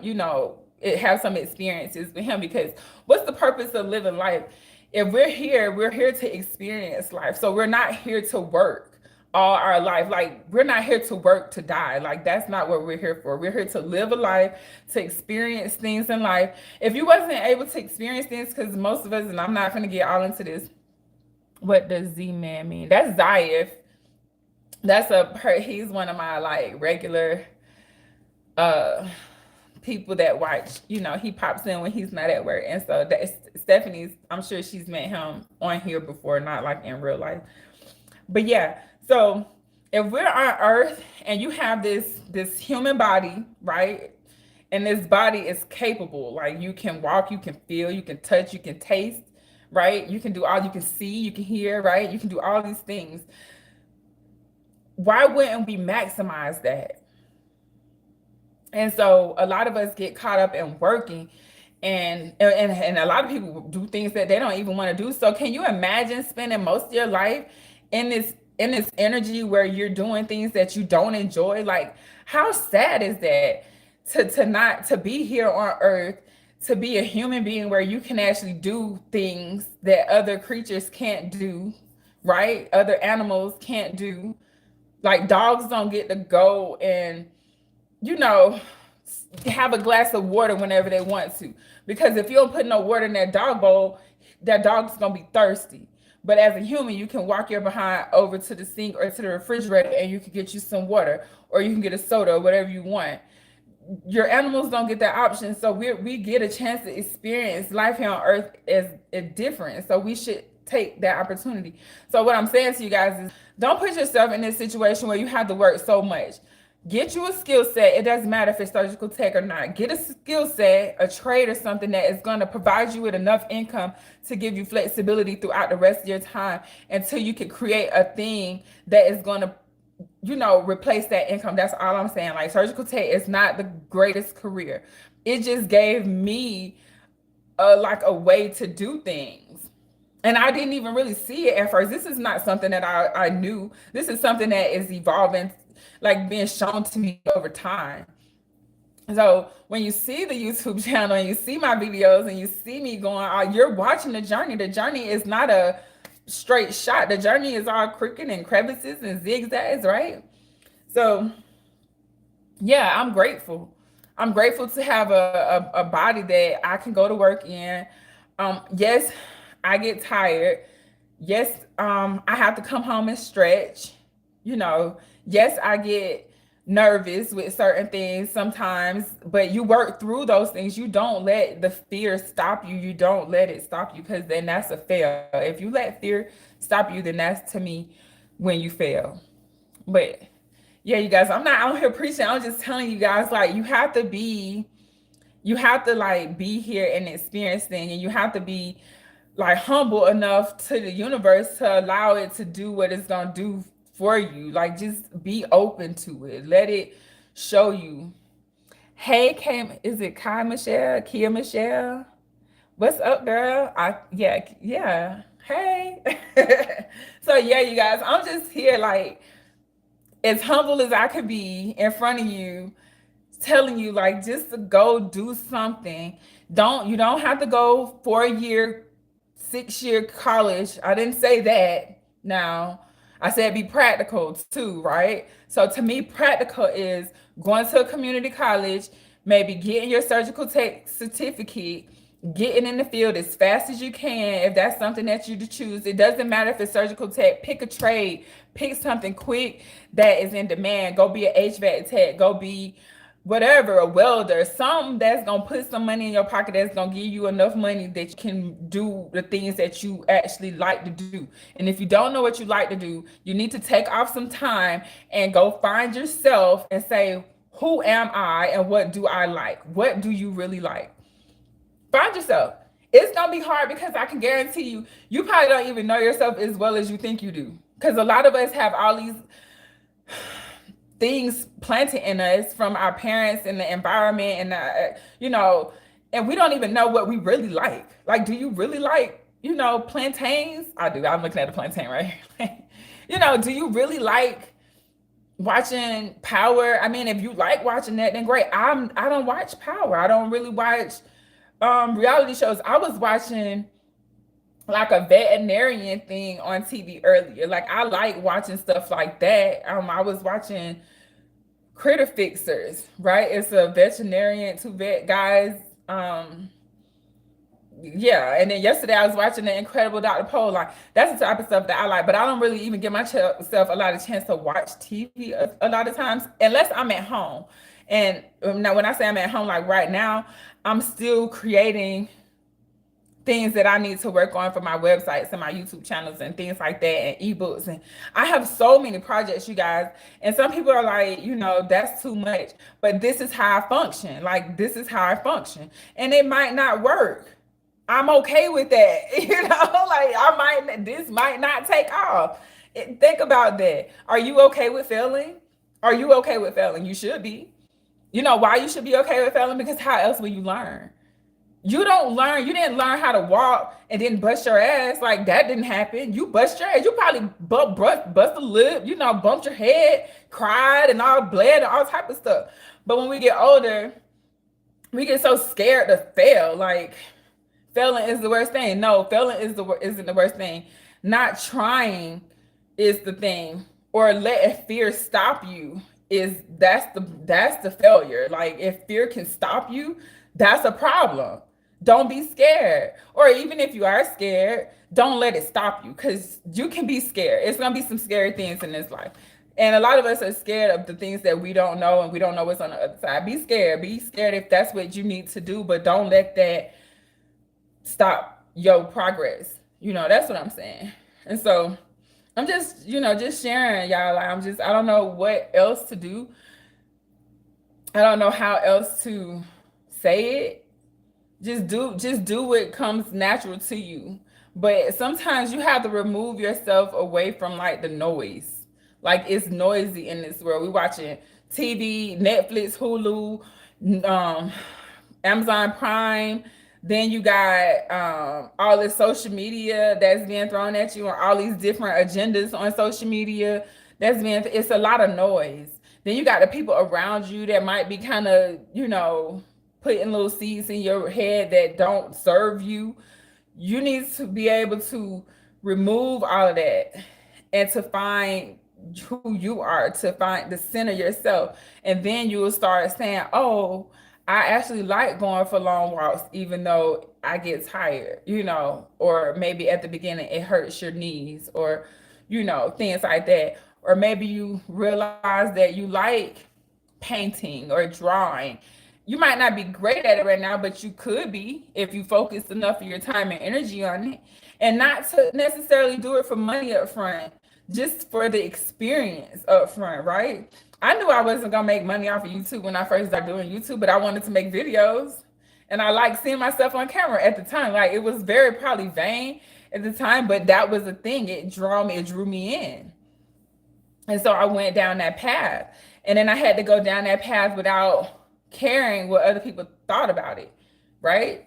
have some experiences with him. Because what's the purpose of living life? If we're here to experience life. So we're not here to work all our life. Like, we're not here to work to die. Like, that's not what we're here for. We're here to live a life, to experience things in life. If you wasn't able to experience things, because most of us, and I'm not going to get all into this, what does Z-Man mean? That's Zaif. He's one of my like regular uh people that watch. He pops in when he's not at work. And so that's Stephanie's, I'm sure she's met him on here before, not like in real life. But yeah, so if we're on earth and you have this human body, right? And this body is capable, like, you can walk, you can feel, you can touch, you can taste, right? You can see, you can hear, right? You can do all these things. Why wouldn't we maximize that? And so a lot of us get caught up in working, and a lot of people do things that they don't even want to do. So can you imagine spending most of your life in this energy where you're doing things that you don't enjoy? Like, how sad is that, to not to be here on earth, to be a human being where you can actually do things that other creatures can't do, right? Other animals can't do. Like, dogs don't get to go and, you know, have a glass of water whenever they want to. Because if you don't put no water in that dog bowl, that dog's gonna be thirsty. But as a human, you can walk your behind over to the sink or to the refrigerator and you can get you some water, or you can get a soda or whatever you want. Your animals don't get that option. So we get a chance to experience life here on earth as different. So we should take that opportunity. So what I'm saying to you guys is, don't put yourself in this situation where you have to work so much. Get you a skill set. It doesn't matter if it's surgical tech or not. Get a skill set, a trade or something that is going to provide you with enough income to give you flexibility throughout the rest of your time until you can create a thing that is going to, replace that income. That's all I'm saying. Like, surgical tech is not the greatest career. It just gave me a way to do things. And I didn't even really see it at first. This is not something that I knew. This is something that is evolving, like being shown to me over time. So when you see the YouTube channel and you see my videos and you see me going, you're watching the journey. The journey is not a straight shot. The journey is all crooked and crevices and zigzags, right? So yeah, I'm grateful. I'm grateful to have a body that I can go to work in. Yes, I get tired. Yes, I have to come home and stretch. Yes, I get nervous with certain things sometimes, but you work through those things. You don't let the fear stop you. You don't let it stop you, because then that's a fail. If you let fear stop you, then that's, to me, when you fail. But yeah, you guys, I'm not out here preaching. I'm just telling you guys, like, you have to like be here and experience things, and you have to be like humble enough to the universe to allow it to do what it's gonna do for you. Like, just be open to it. Let it show you. Hey, is it Kia Michelle? What's up, girl? Yeah. Hey. So yeah, you guys, I'm just here like as humble as I could be in front of you, telling you, like, just to go do something. You don't have to go 4-year, 6-year college. I didn't say that. Now, I said be practical too, right? So to me, practical is going to a community college, maybe getting your surgical tech certificate, getting in the field as fast as you can. If that's something that you choose, it doesn't matter if it's surgical tech. Pick a trade, pick something quick that is in demand. Go be an HVAC tech, go be whatever, a welder, something that's gonna put some money in your pocket, that's gonna give you enough money that you can do the things that you actually like to do. And if you don't know what you like to do, you need to take off some time and go find yourself and say, who am I and what do I like? What do you really like? Find yourself. It's gonna be hard because I can guarantee you, you probably don't even know yourself as well as you think you do. Because a lot of us have all these things planted in us from our parents and the environment, and and we don't even know what we really like. Like, do you really like, plantains? I do. I'm looking at a plantain right here. Do you really like watching Power? I mean, if you like watching that, then great. I don't watch Power. I don't really watch reality shows. I was watching like a veterinarian thing on TV earlier. Like, I like watching stuff like that. I was watching Critter Fixers, right? It's a veterinarian, two vet guys. Yeah, and then yesterday I was watching the Incredible Dr. Pole. Like, that's the type of stuff that I like, but I don't really even give myself a lot of chance to watch TV a lot of times, unless I'm at home. And now, when I say I'm at home, like right now, I'm still creating things that I need to work on for my websites and my YouTube channels and things like that, and ebooks. And I have so many projects, you guys. And some people are like, that's too much. But this is how I function. Like, this is how I function. And it might not work. I'm okay with that. Like, this might not take off. Think about that. Are you okay with failing? Are you okay with failing? You should be. You know why you should be okay with failing? Because how else will you learn? You didn't learn how to walk and then bust your ass. Like, that didn't happen. You bust your ass. You probably bust a lip, bumped your head, cried, and all bled and all type of stuff. But when we get older, we get so scared to fail. Like, failing is the worst thing. No, failing isn't the worst thing. Not trying is the thing. Or letting fear stop you that's the failure. Like, if fear can stop you, that's a problem. Don't be scared. Or even if you are scared, don't let it stop you, because you can be scared. It's going to be some scary things in this life. And a lot of us are scared of the things that we don't know, and we don't know what's on the other side. Be scared. Be scared if that's what you need to do, but don't let that stop your progress. That's what I'm saying. And so I'm just, just sharing, y'all. Like, I don't know what else to do. I don't know how else to say it. Just do what comes natural to you. But sometimes you have to remove yourself away from, like, the noise. Like, it's noisy in this world. We watching TV, Netflix, Hulu, Amazon Prime. Then you got all this social media that's being thrown at you, and all these different agendas on social media. It's a lot of noise. Then you got the people around you that might be kind of, putting little seeds in your head that don't serve you. You need to be able to remove all of that and to find who you are, to find the center yourself. And then you will start saying, oh, I actually like going for long walks, even though I get tired, or maybe at the beginning it hurts your knees, or, things like that. Or maybe you realize that you like painting or drawing. You might not be great at it right now, but you could be if you focus enough of your time and energy on it. And not to necessarily do it for money up front, just for the experience up front, right? I knew I wasn't gonna make money off of YouTube when I first started doing YouTube, but I wanted to make videos. And I like seeing myself on camera at the time. Like, it was very probably vain at the time, but that was the thing. It drew me in. And so I went down that path. And then I had to go down that path without caring what other people thought about it, right?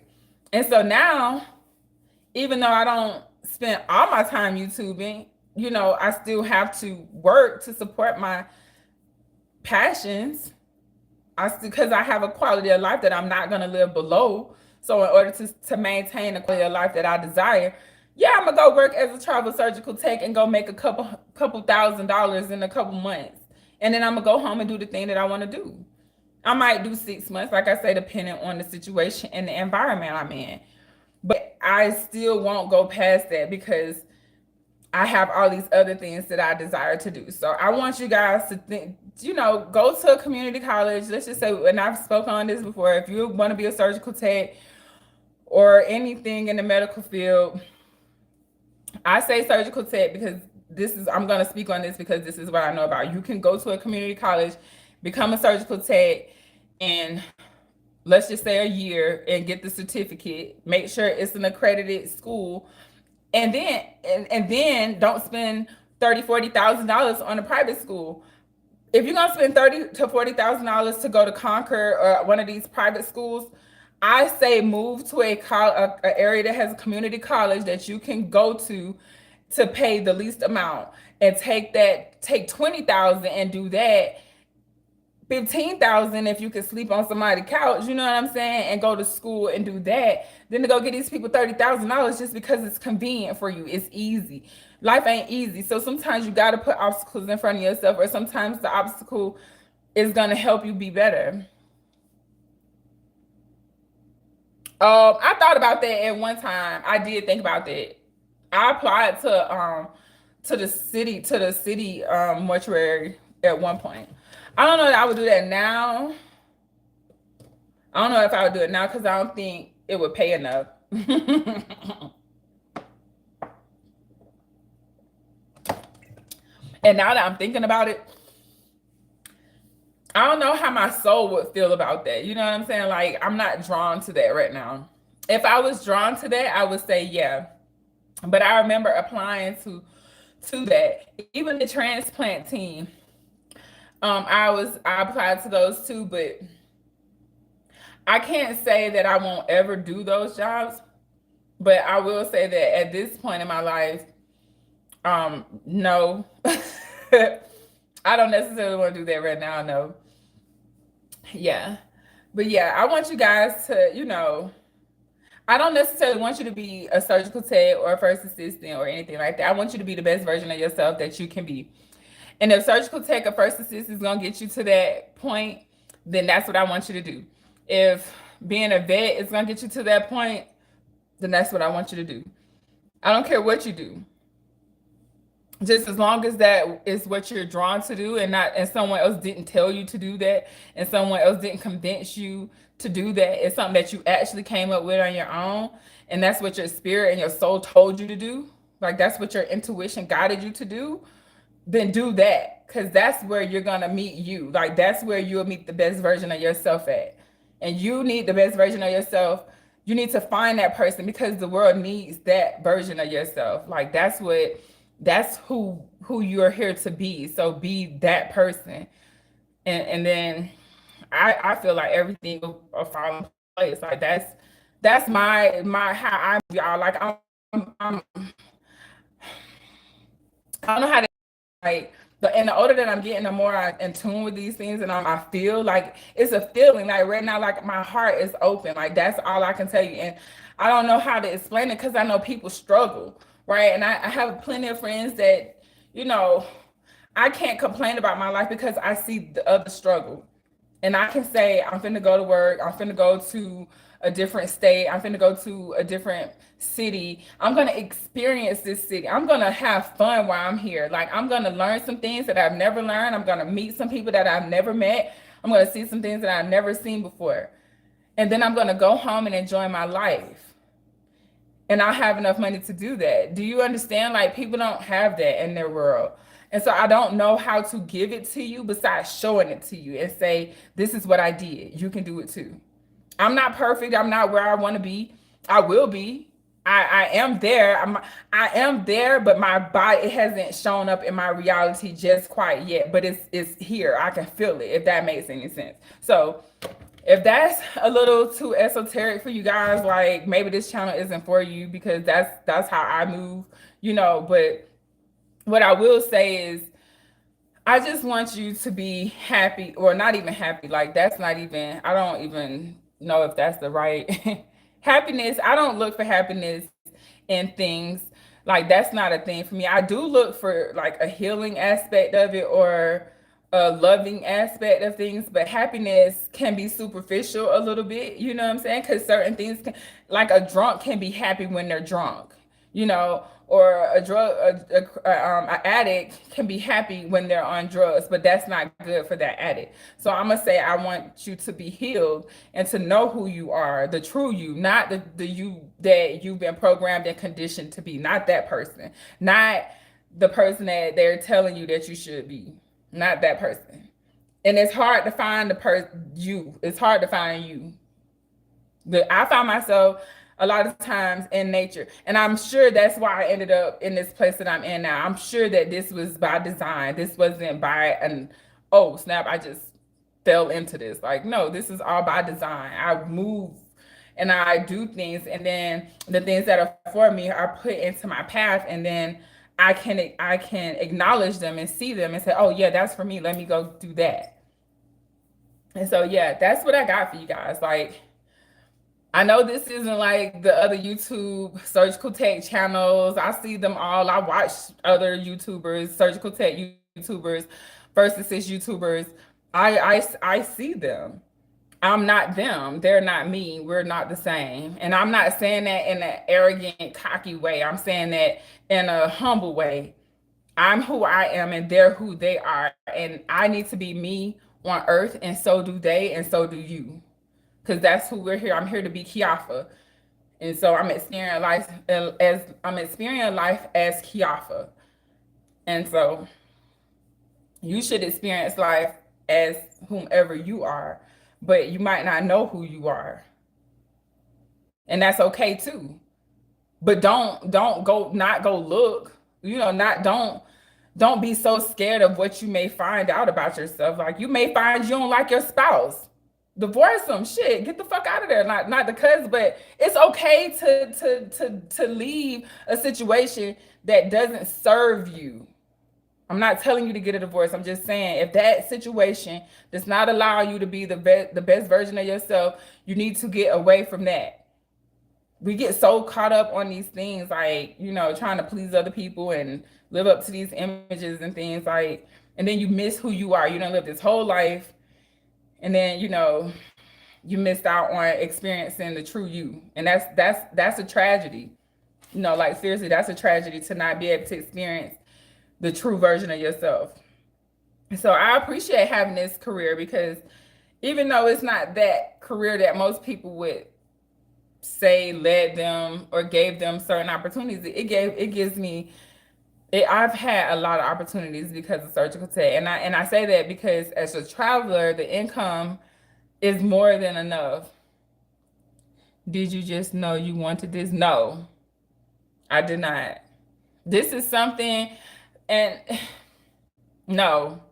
And so now, even though I don't spend all my time YouTubing, I still have to work to support my passions. Because I have a quality of life that I'm not going to live below. So in order to maintain the quality of life that I desire, yeah, I'm gonna go work as a travel surgical tech and go make a couple $1,000s in a couple months. And then I'm gonna go home and do the thing that I want to do. I might do 6 months, like I say, depending on the situation and the environment I'm in. But I still won't go past that because I have all these other things that I desire to do. So I want you guys to think, go to a community college. Let's just say, and I've spoken on this before, if you want to be a surgical tech or anything in the medical field, I say surgical tech because I'm going to speak on this because this is what I know about. You can go to a community college, become a surgical tech, and let's just say a year, and get the certificate. Make sure it's an accredited school, and then don't spend 30, $40,000 on a private school. If you're gonna spend $30 to $40,000 to go to Concord or one of these private schools, I say move to a area that has a community college that you can go to pay the least amount, and take 20,000 and do that. 15,000 if you could sleep on somebody's couch, you know what I'm saying, and go to school and do that, then to go get these people $30,000 just because it's convenient for you. It's easy. Life ain't easy. So sometimes you gotta put obstacles in front of yourself, or sometimes the obstacle is gonna help you be better. I thought about that at one time. I did think about that. I applied to the city mortuary at one point. I don't know that I would do that now. I don't know if I would do it now because I don't think it would pay enough. And now that I'm thinking about it, I don't know how my soul would feel about that. You know what I'm saying? Like, I'm not drawn to that right now. If I was drawn to that, I would say yeah. But I remember applying to that. Even the transplant team, I applied to those too, but I can't say that I won't ever do those jobs. But I will say that at this point in my life, no. I don't necessarily want to do that right now, no. Yeah. But yeah, I want you guys to, I don't necessarily want you to be a surgical tech or a first assistant or anything like that. I want you to be the best version of yourself that you can be. And if surgical tech or first assist is gonna get you to that point, then that's what I want you to do. If being a vet is gonna get you to that point, then that's what I want you to do. I don't care what you do. Just as long as that is what you're drawn to do, and someone else didn't tell you to do that, and someone else didn't convince you to do that. It's something that you actually came up with on your own, and that's what your spirit and your soul told you to do. Like, that's what your intuition guided you to do. Then do that, because that's where you're gonna meet you. Like, that's where you'll meet the best version of yourself at. And you need the best version of yourself. You need to find that person, because the world needs that version of yourself. Like, that's who you're here to be. So be that person. And then I feel like everything will fall in place. Like, that's my how I y'all. Like, I'm I don't know how to, like, the older that I'm getting, the more I in tune with these things, and I feel like it's a feeling. Like, right now, like, my heart is open. Like, that's all I can tell you. And I don't know how to explain it, because I know people struggle, right? And I have plenty of friends that, you know, I can't complain about my life because I see the other struggle. And I can say, I'm finna go to work, I'm finna go to a different state, I'm finna go to a different city. I'm gonna experience this city. I'm gonna have fun while I'm here. Like, I'm gonna learn some things that I've never learned. I'm gonna meet some people that I've never met. I'm gonna see some things that I've never seen before. And then I'm gonna go home and enjoy my life. And I have enough money to do that. Do you understand? Like, people don't have that in their world. And so I don't know how to give it to you besides showing it to you and say, this is what I did. You can do it too. I'm not perfect. I'm not where I want to be. I will be. I am there. I am there, but my body, it hasn't shown up in my reality just quite yet. But it's here. I can feel it, if that makes any sense. So if that's a little too esoteric for you guys, like, maybe this channel isn't for you, because that's how I move, but what I will say is, I just want you to be happy, or not even happy. Like, that's not even, I don't even know if that's the right happiness. I don't look for happiness in things. Like, that's not a thing for me. I do look for, like, a healing aspect of it, or a loving aspect of things, but happiness can be superficial a little bit, you know what I'm saying? Because certain things can, like, a drunk can be happy when they're drunk, or a addict can be happy when they're on drugs, but that's not good for that addict. So I'm gonna say, I want you to be healed and to know who you are, the true you, not the you that you've been programmed and conditioned to be, not that person, not the person that they're telling you that you should be, not that person. And it's hard to find it's hard to find you. I found myself a lot of times in nature. And I'm sure that's why I ended up in this place that I'm in now. I'm sure that this was by design. This wasn't by an, oh, snap, I just fell into this. Like, no, this is all by design. I move and I do things, and then the things that are for me are put into my path, and then I can acknowledge them and see them and say, oh yeah, that's for me. Let me go do that. And so yeah, that's what I got for you guys. Like, I know this isn't like the other YouTube surgical tech channels. I see them all. I watch other YouTubers, surgical tech YouTubers, first assist YouTubers. I see them. I'm not them. They're not me. We're not the same. And I'm not saying that in an arrogant, cocky way. I'm saying that in a humble way. I'm who I am and they're who they are. And I need to be me on earth, and so do they, and so do you. Because that's who we're here. I'm here to be Kiafa. And so I'm experiencing life as Kiafa. And so you should experience life as whomever you are, but you might not know who you are. And that's okay too. But don't go not go look, not don't be so scared of what you may find out about yourself. Like, you may find you don't like your spouse. Divorce them. Shit. Get the fuck out of there. Not because, but it's okay to leave a situation that doesn't serve you. I'm not telling you to get a divorce. I'm just saying, if that situation does not allow you to be the best version of yourself, you need to get away from that. We get so caught up on these things, like, trying to please other people and live up to these images and things, like, and then you miss who you are. You don't live this whole life, and then you missed out on experiencing the true you, and that's a tragedy. Like, seriously, that's a tragedy to not be able to experience the true version of yourself. So I appreciate having this career, because even though it's not that career that most people would say led them or gave them certain opportunities, it gives me I've had a lot of opportunities because of surgical tech. And I say that because as a traveler, the income is more than enough. Did you just know you wanted this? No, I did not. This is something, and no,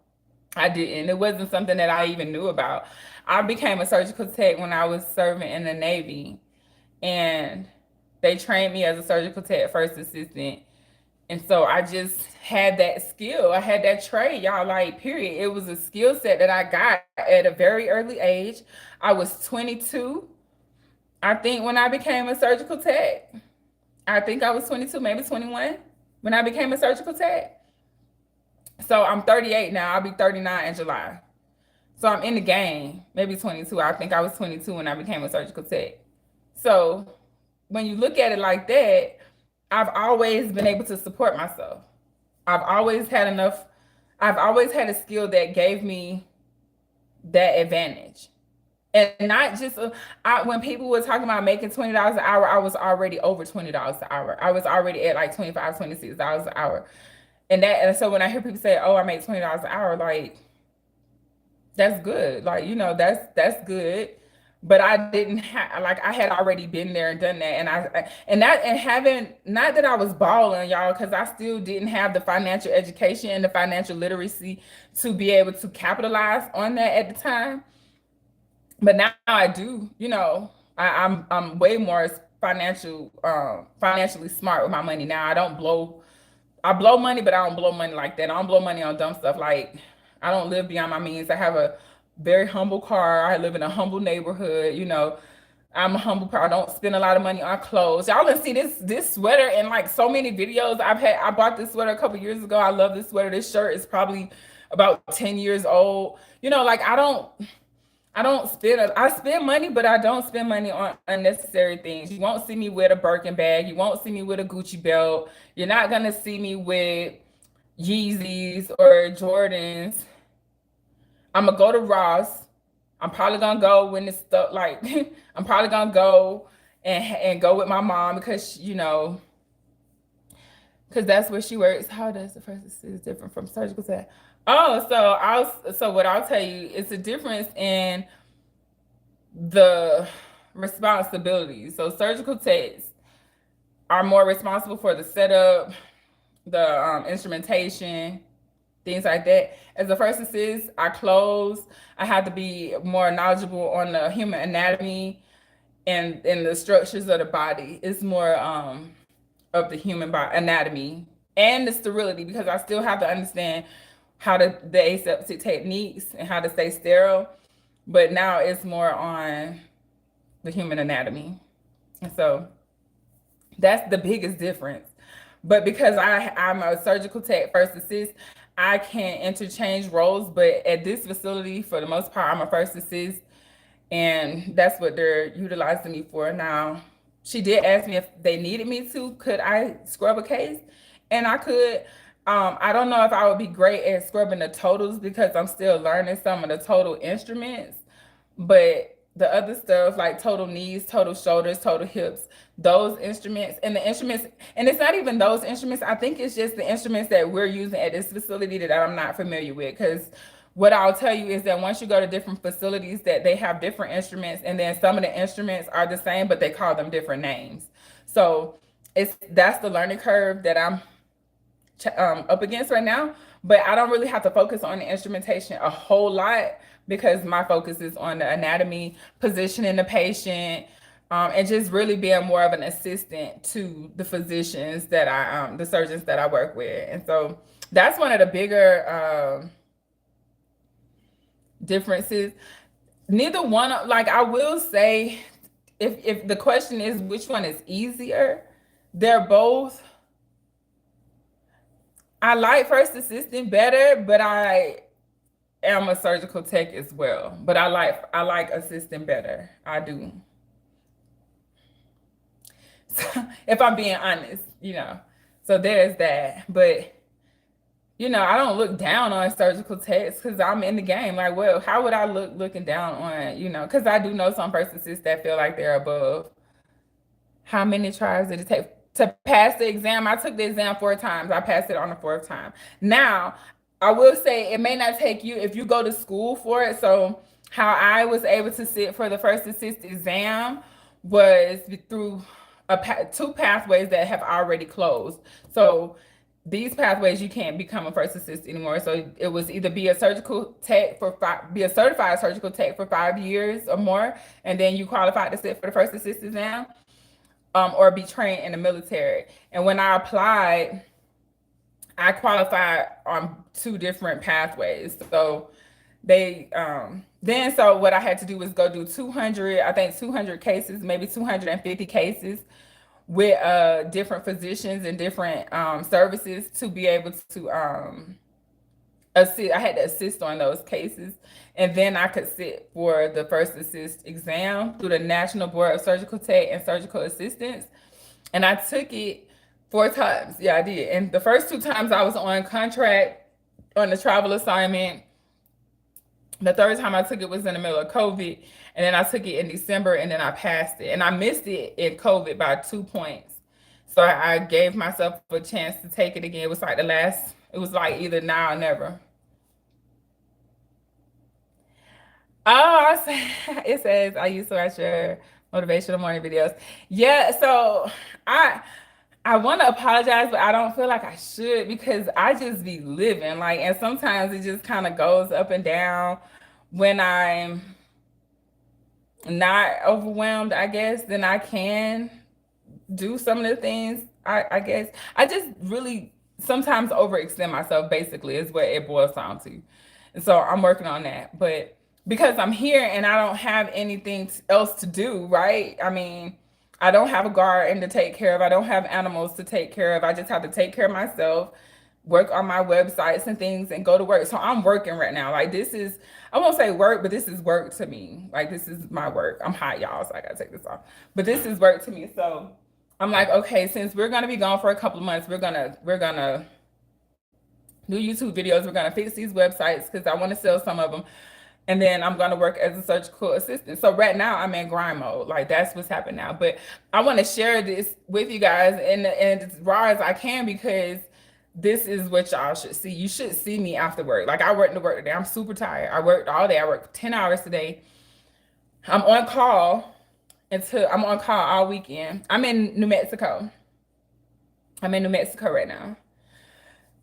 I didn't. It wasn't something that I even knew about. I became a surgical tech when I was serving in the Navy, and they trained me as a surgical tech first assistant. And so I just had that skill. I had that trade, y'all, like, period. It was a skill set that I got at a very early age. I was 22, I think, when I became a surgical tech. I think I was 22, maybe 21 when I became a surgical tech. So I'm 38 now. I'll be 39 in July. So I'm in the game, maybe 22. I think I was 22 when I became a surgical tech. So when you look at it like that, I've always been able to support myself. I've always had enough. I've always had a skill that gave me that advantage. And not just, when people were talking about making $20 an hour, I was already over $20 an hour. I was already at like $25, $26 an hour. And so when I hear people say, oh, I make $20 an hour, like, that's good. Like, that's good. But I didn't have, like, I had already been there and done that. And having, not that I was balling, y'all, because I still didn't have the financial education and the financial literacy to be able to capitalize on that at the time. But now I do. I'm way more financially smart with my money now. I blow money, but I don't blow money like that. I don't blow money on dumb stuff. Like, I don't live beyond my means. I have a very humble car. I live in a humble neighborhood. I'm a humble person. I don't spend a lot of money on clothes. Y'all can see this sweater in like so many videos I've had. I bought this sweater a couple years ago. I love this sweater. This shirt is probably about 10 years old. Like, I spend money, but I don't spend money on unnecessary things. You won't see me with a Birkin bag. You won't see me with a Gucci belt. You're not gonna see me with Yeezys or Jordans. I'm gonna go to Ross. I'm probably gonna go when it's stuff like I'm probably gonna go and go with my mom, because because that's where she works. How does the first is different from surgical tech? Oh, so what I'll tell you is the difference in the responsibilities. So surgical techs are more responsible for the setup, the instrumentation, things like that. As a first assist, I close. I have to be more knowledgeable on the human anatomy and the structures of the body. It's more of the human body anatomy and the sterility, because I still have to understand how to the aseptic techniques and how to stay sterile. But now it's more on the human anatomy. And so that's the biggest difference. But because I'm a surgical tech first assist, I can interchange roles. But at this facility, for the most part, I'm a first assist, and that's what they're utilizing me for now. She did ask me if they needed me to, could I scrub a case? And I could. I don't know if I would be great at scrubbing the totals because I'm still learning some of the total instruments, but the other stuff like total knees, total shoulders, total hips, those instruments and the instruments, and it's not even those instruments. I think it's just the instruments that we're using at this facility that I'm not familiar with. Because what I'll tell you is that once you go to different facilities, that they have different instruments, and then some of the instruments are the same, but they call them different names. So that's the learning curve that I'm up against right now. But I don't really have to focus on the instrumentation a whole lot because my focus is on the anatomy, positioning the patient, and just really being more of an assistant to the physicians that the surgeons that I work with. And so that's one of the bigger differences. Neither one, like I will say, if the question is which one is easier, they're both. I like first assistant better, but I am a surgical tech as well. But I like assistant better. I do. So, if I'm being honest. So there's that. But I don't look down on surgical techs because I'm in the game. Like, well, how would I look looking down on? Because I do know some first assists that feel like they're above. How many tries did it take to pass the exam? I took the exam 4 times. I passed it on the fourth time. Now, I will say it may not take you if you go to school for it. So, how I was able to sit for the first assist exam was through two pathways that have already closed. So, these pathways you can't become a first assist anymore. So it was either be a surgical tech be a certified surgical tech for 5 years or more, and then you qualified to sit for the first assist exam, or be trained in the military. And when I applied, I qualified on 2 different pathways. So so what I had to do was go do 200 cases, maybe 250 cases with different physicians and different services to be able to assist. I had to assist on those cases, and then I could sit for the first assist exam through the National Board of Surgical Tech and Surgical Assistants, and I took it 4 times. Yeah, I did. And the first 2 times I was on contract on a travel assignment. The third time I took it was in the middle of COVID, and then I took it in December, and then I passed it, and I missed it in COVID by 2 points. So I gave myself a chance to take it again. It was like it was like either now or never. Oh, it says I used to watch your motivational morning videos. Yeah, so I I want to apologize, but I don't feel like I should because I just be living like, and sometimes it just kind of goes up and down when I'm not overwhelmed, I guess, then I can do some of the things. I guess I just really sometimes overextend myself, basically, is what it boils down to. And so I'm working on that. But because I'm here and I don't have anything else to do, right? I mean, I don't have a garden to take care of. I don't have animals to take care of. I just have to take care of myself, work on my websites and things, and go to work. So I'm working right now. Like, this is, I won't say work, but this is work to me. Like, this is my work. I'm hot, y'all, so I gotta take this off. But this is work to me. So I'm like, okay, since we're gonna be gone for a couple of months, we're gonna do YouTube videos. We're gonna fix these websites because I want to sell some of them, and then I'm gonna work as a surgical assistant. So right now I'm in grind mode. Like, that's what's happening now. But I want to share this with you guys and as raw as I can, because this is what y'all should see. You should see me after work. Like, I worked to work today. I'm super tired. I worked all day. I worked 10 hours today. I'm on call until I'm on call all weekend. I'm in New Mexico. I'm in New Mexico right now.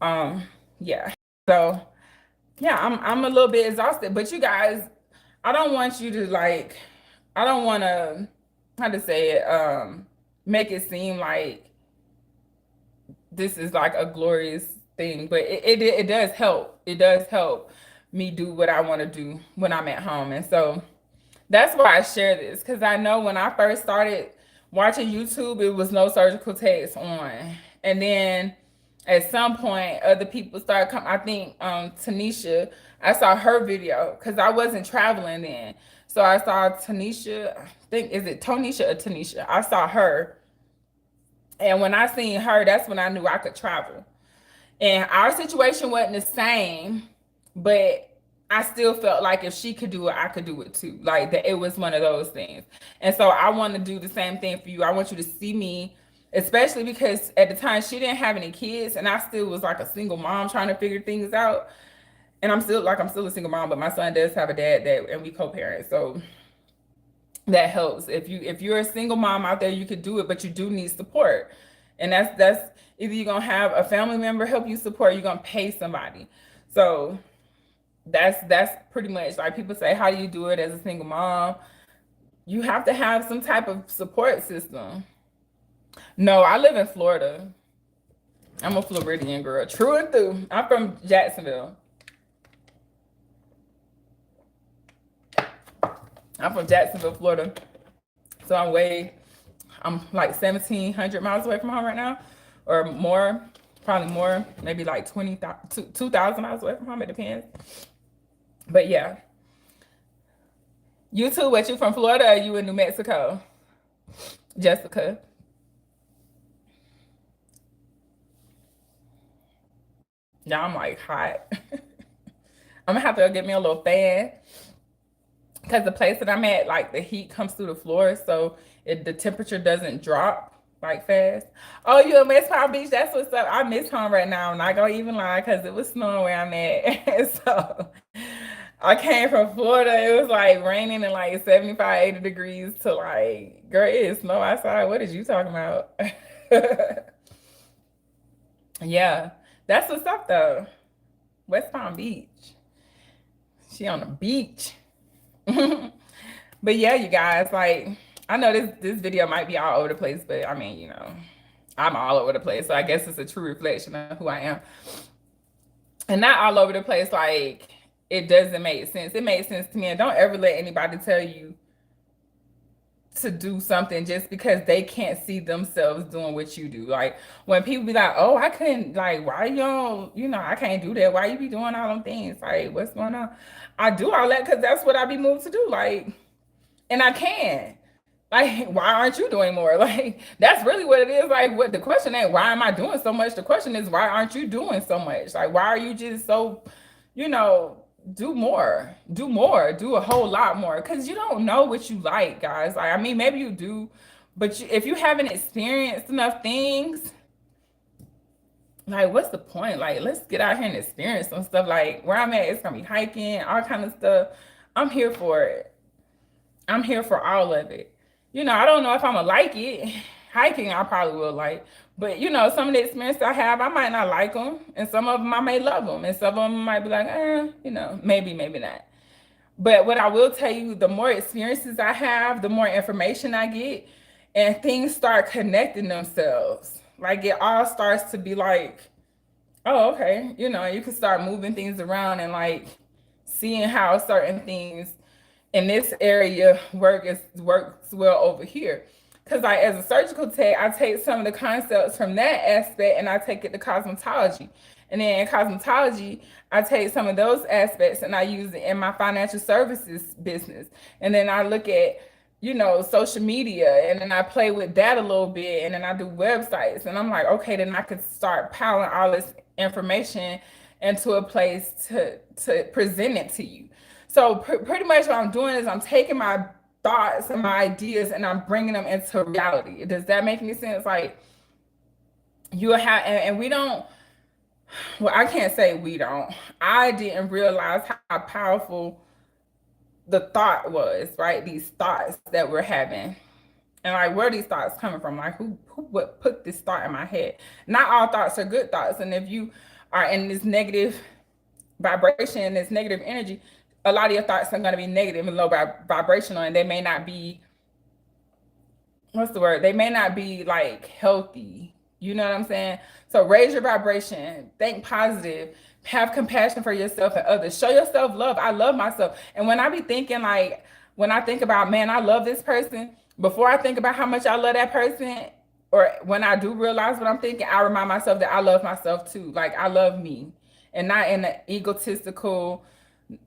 Um, yeah. So yeah, I'm a little bit exhausted. But you guys, I don't want you to like, I don't want to, how to say it, make it seem like this is like a glorious thing, but it does help. It does help me do what I want to do when I'm at home. And so that's why I share this, because I know when I first started watching YouTube, it was no surgical techs on. And then at some point, other people started coming. I think Tanisha, I saw her video because I wasn't traveling then. So I saw Tanisha, I think, is it Tonisha or Tanisha? I saw her. And when I seen her, that's when I knew I could travel. And our situation wasn't the same, but I still felt like if she could do it, I could do it too. Like that, it was one of those things. And so I want to do the same thing for you. I want you to see me, especially because at the time she didn't have any kids, and I still was like a single mom trying to figure things out. And I'm still a single mom, but my son does have a dad that, and we co-parent. So that helps. If you're a single mom out there, you could do it, but you do need support. And that's either you're gonna have a family member help you support, or you're gonna pay somebody. So that's pretty much like people say, how do you do it as a single mom? You have to have some type of support system. No, I live in Florida. I'm a Floridian girl, true and through. I'm from Jacksonville. I'm from Jacksonville, Florida. So I'm like 1,700 miles away from home right now, or more, probably more, maybe like 2,000 miles away from home. It depends. But yeah, you too. What, you from Florida or you in New Mexico, Jessica? Yeah, I'm like hot. I'm gonna have to go get me a little fan because the place that I'm at, like the heat comes through the floor, so the temperature doesn't drop like fast. Oh, you in West Palm Beach? That's what's up. I miss home right now. I'm not gonna even lie because it was snowing where I'm at. So I came from Florida. It was like raining and like 75, 80 degrees to like, girl, it is snow outside. What is you talking about? Yeah, that's what's up though. West Palm Beach. She on the beach. But yeah, you guys, like I know this video might be all over the place, but I mean, I'm all over the place. So I guess it's a true reflection of who I am. And not all over the place, like it doesn't make sense. It makes sense to me. And don't ever let anybody tell you to do something just because they can't see themselves doing what you do. Like when people be like, "Oh, I couldn't," like, why you don't, I can't do that. Why you be doing all them things? Like, what's going on? I do all that because that's what I be moved to do. Like, and I can. Like, why aren't you doing more? Like, that's really what it is. Like, what the question ain't, why am I doing so much? The question is, why aren't you doing so much? Like, why are you just so, you know, do more, do a whole lot more? Because you don't know what you like, guys. Like, I mean, maybe you do, but if you haven't experienced enough things, like, what's the point? Like, let's get out here and experience some stuff. Like, where I'm at, it's gonna be hiking, all kind of stuff. I'm here for it. I'm here for all of it. I don't know if I'm gonna like it. Hiking, I probably will like, but some of the experience I have, I might not like them, and some of them I may love them, and some of them might be like, maybe, maybe not. But what I will tell you, the more experiences I have, the more information I get, and things start connecting themselves. Like it all starts to be like, oh, okay, you can start moving things around and like seeing how certain things in this area works well over here. Because I, as a surgical tech, I take some of the concepts from that aspect and I take it to cosmetology. And then in cosmetology, I take some of those aspects and I use it in my financial services business. And then I look at, social media, and then I play with that a little bit, and then I do websites. And I'm like, okay, then I could start piling all this information into a place to present it to you. So pretty much what I'm doing is I'm taking my thoughts and my ideas and I'm bringing them into reality. Does that make any sense? Like you have, and we don't, well, I can't say we don't. I didn't realize how powerful the thought was, right? These thoughts that we're having. And like, where are these thoughts coming from? Like, who would put this thought in my head? Not all thoughts are good thoughts. And if you are in this negative vibration, this negative energy, a lot of your thoughts are going to be negative and low vibrational, and they may not be, what's the word? They may not be like healthy. You know what I'm saying? So raise your vibration, think positive, have compassion for yourself and others. Show yourself love. I love myself. And when I be thinking like, when I think about, man, I love this person, before I think about how much I love that person, or when I do realize what I'm thinking, I remind myself that I love myself too. Like I love me, and not in an egotistical,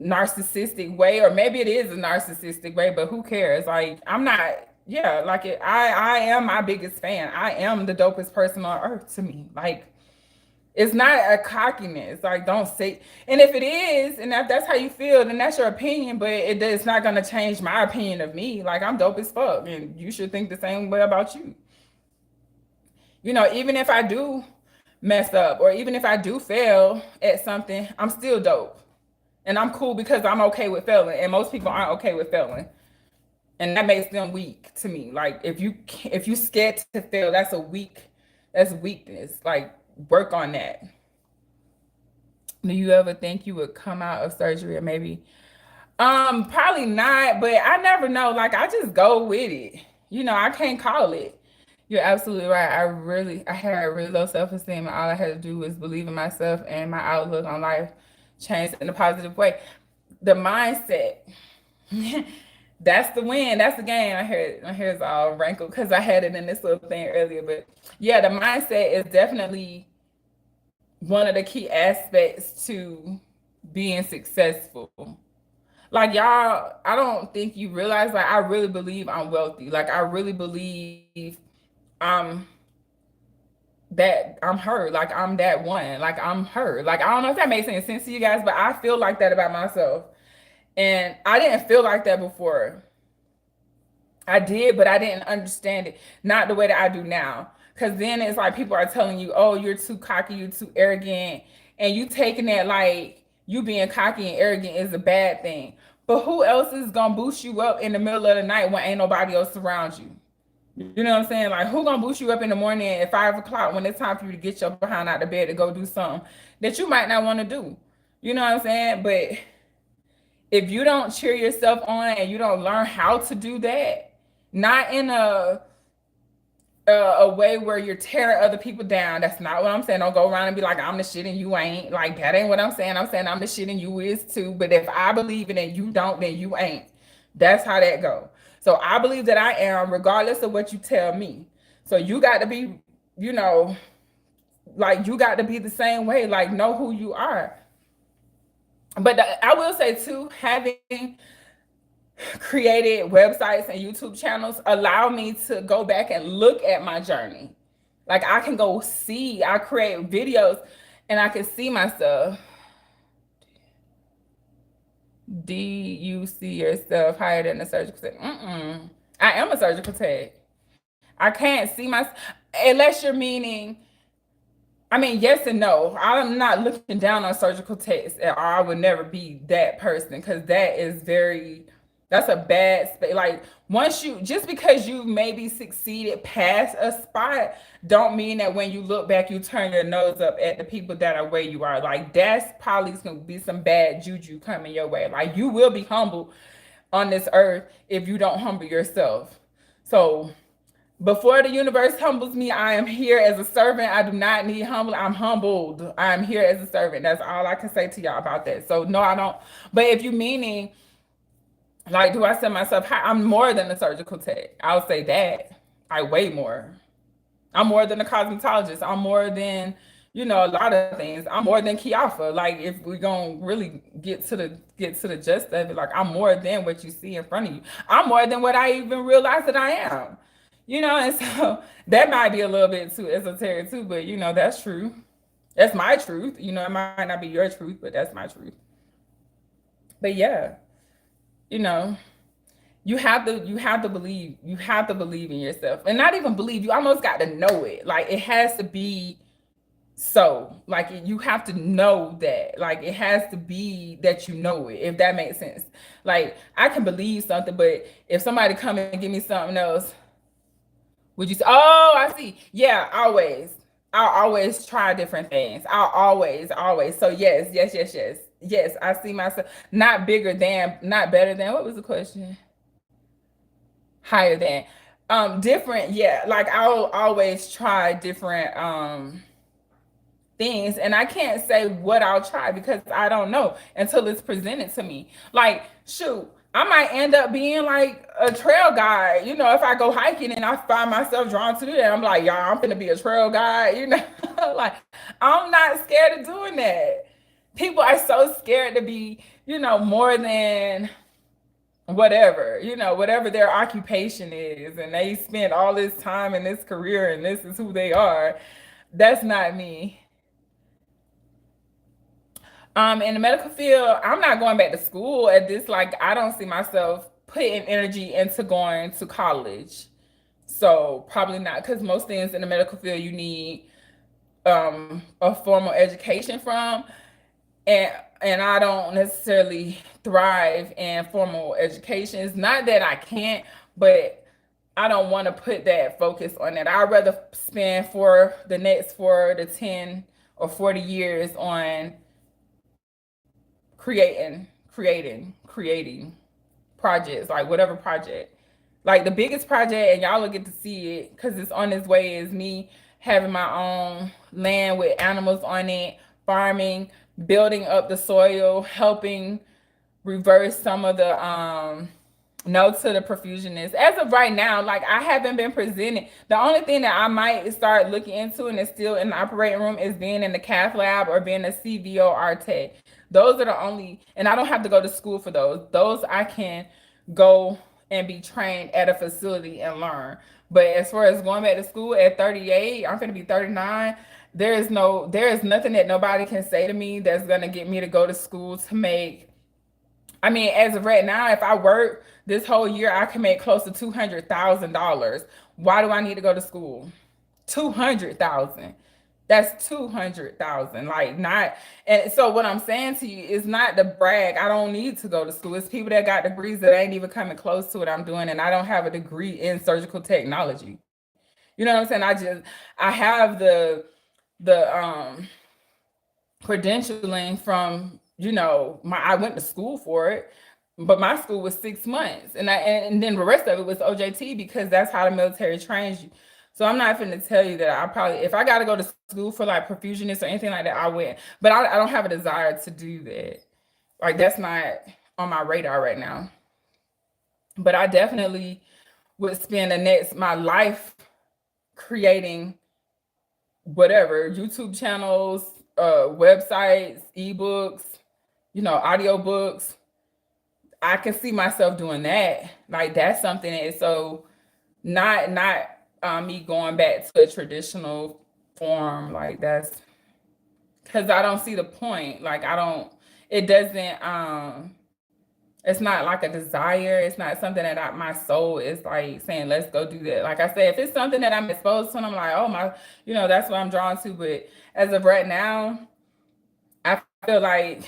narcissistic way, or maybe it is a narcissistic way, but who cares? Like I'm not, yeah, like I am my biggest fan. I am the dopest person on earth to me. Like it's not a cockiness. Like don't say, and if it is, and if that's how you feel, then that's your opinion, but it's not gonna change my opinion of me. Like I'm dope as fuck, and you should think the same way about you. You know, even if I do mess up, or even if I do fail at something, I'm still dope. And I'm cool because I'm okay with failing. And most people aren't okay with failing. And that makes them weak to me. Like if you scared to fail, that's weakness. Like work on that. Do you ever think you would come out of surgery, or maybe probably not, but I never know. Like I just go with it. You know, I can't call it. You're absolutely right. I had really low self-esteem, and all I had to do was believe in myself, and my outlook on life changed in a positive way. The mindset, that's the win. That's the game. My hair is all wrinkled because I had it in this little thing earlier. But yeah, the mindset is definitely one of the key aspects to being successful. Like y'all, I don't think you realize, like I really believe I'm wealthy. Like I really believe I'm that I'm her. Like I'm that one. Like I'm her. Like I don't know if that makes any sense to you guys, but I feel like that about myself. And I didn't feel like that before. I did, but I didn't understand it. Not the way that I do now. Cause then it's like people are telling you, oh, you're too cocky, you're too arrogant. And you taking that like you being cocky and arrogant is a bad thing. But who else is gonna boost you up in the middle of the night when ain't nobody else around you? You know what I'm saying? Like who gonna boost you up in the morning at 5 o'clock when it's time for you to get your behind out of bed to go do something that you might not want to do? You know what I'm saying? But if you don't cheer yourself on and you don't learn how to do that, not in a way where you're tearing other people down. That's not what I'm saying. Don't go around and be like, I'm the shit and you ain't. Like, that ain't what I'm saying. I'm saying I'm the shit and you is too. But if I believe it and you don't, then you ain't. That's how that go. So I believe that I am, regardless of what you tell me. So you got to be, you know, like you got to be the same way. Like, know who you are. But I will say too, having created websites and YouTube channels allow me to go back and look at my journey. Like I can go see, I create videos and I can see myself. Do you see yourself higher than a surgical tech? I am a surgical tech. I can't see my, unless you're meaning, I mean, yes and no. I'm not looking down on surgical techs, or I would never be that person because that is very, that's a bad space. Like once you, just because you maybe succeeded past a spot, don't mean that when you look back, you turn your nose up at the people that are where you are. Like that's probably gonna be some bad juju coming your way. Like you will be humbled on this earth if you don't humble yourself. So before the universe humbles me, I am here as a servant. I do not need humble. I'm humbled. I am here as a servant. That's all I can say to y'all about that. So no, I don't. But if you meaning, like, do I set myself high? I'm more than a surgical tech. I'll say that. I weigh more. I'm more than a cosmetologist. I'm more than, you know, a lot of things. I'm more than Kiafa. Like if we're gonna really get to the gist of it, like I'm more than what you see in front of you. I'm more than what I even realize that I am. You know, and so that might be a little bit too esoteric too, but you know, that's true. That's my truth. You know, it might not be your truth, but that's my truth. But yeah, you know, you have to believe in yourself. And not even believe, you almost got to know it. Like it has to be so. Like you have to know that. Like it has to be that you know it, if that makes sense. Like I can believe something, but if somebody come and give me something else, Would you say? Oh, I see. Yeah, always. I'll always try different things. I'll always. So yes. I see myself not bigger than, not better than. What was the question? Higher than. Different. Yeah, like I'll always try different things, and I can't say what I'll try because I don't know until it's presented to me. Like, shoot, I might end up being like a trail guide. If I go hiking and I find myself drawn to do that, I'm like, y'all, I'm gonna be a trail guide. Like, I'm not scared of doing that. People are so scared to be, more than whatever their occupation is, and they spend all this time in this career and this is who they are. That's not me. In the medical field, I'm not going back to school at this. Like, I don't see myself putting energy into going to college. So probably not, because most things in the medical field you need a formal education from, and I don't necessarily thrive in formal education. It's not that I can't, but I don't want to put that focus on that. I'd rather spend for the next 4 to 10 or 40 years on creating projects, like whatever project. Like the biggest project, and y'all will get to see it because it's on its way, is me having my own land with animals on it, farming, building up the soil, helping reverse some of the no to the perfusionist. As of right now, like, I haven't been presented. The only thing that I might start looking into, and it's still in the operating room, is being in the cath lab or being a CVOR tech. Those are the only, and I don't have to go to school for those. Those I can go and be trained at a facility and learn. But as far as going back to school at 38, I'm gonna be 39. There is nothing that nobody can say to me that's gonna get me to go to school to make. I mean, as of right now, if I work this whole year, I can make close to $200,000. Why do I need to go to school? 200,000. That's 200,000. Like, not. And so what I'm saying to you is not to brag. I don't need to go to school. It's people that got degrees that ain't even coming close to what I'm doing, and I don't have a degree in surgical technology. You know what I'm saying? I have the credentialing from, my I went to school for it, but my school was 6 months, and then the rest of it was OJT, because that's how the military trains you. So I'm not finna tell you that I probably, if I got to go to school for like perfusionist or anything like that, I went. But I don't have a desire to do that. Like, that's not on my radar right now. But I definitely would spend my life creating whatever YouTube channels, websites, ebooks, audiobooks. I can see myself doing that. Like, that's something that is so not me going back to a traditional form. Like, that's because I don't see the point. Like, I don't. It doesn't. It's not like a desire. It's not something that my soul is like saying, let's go do that. Like I said, if it's something that I'm exposed to, and I'm like, oh my, that's what I'm drawn to. But as of right now, I feel like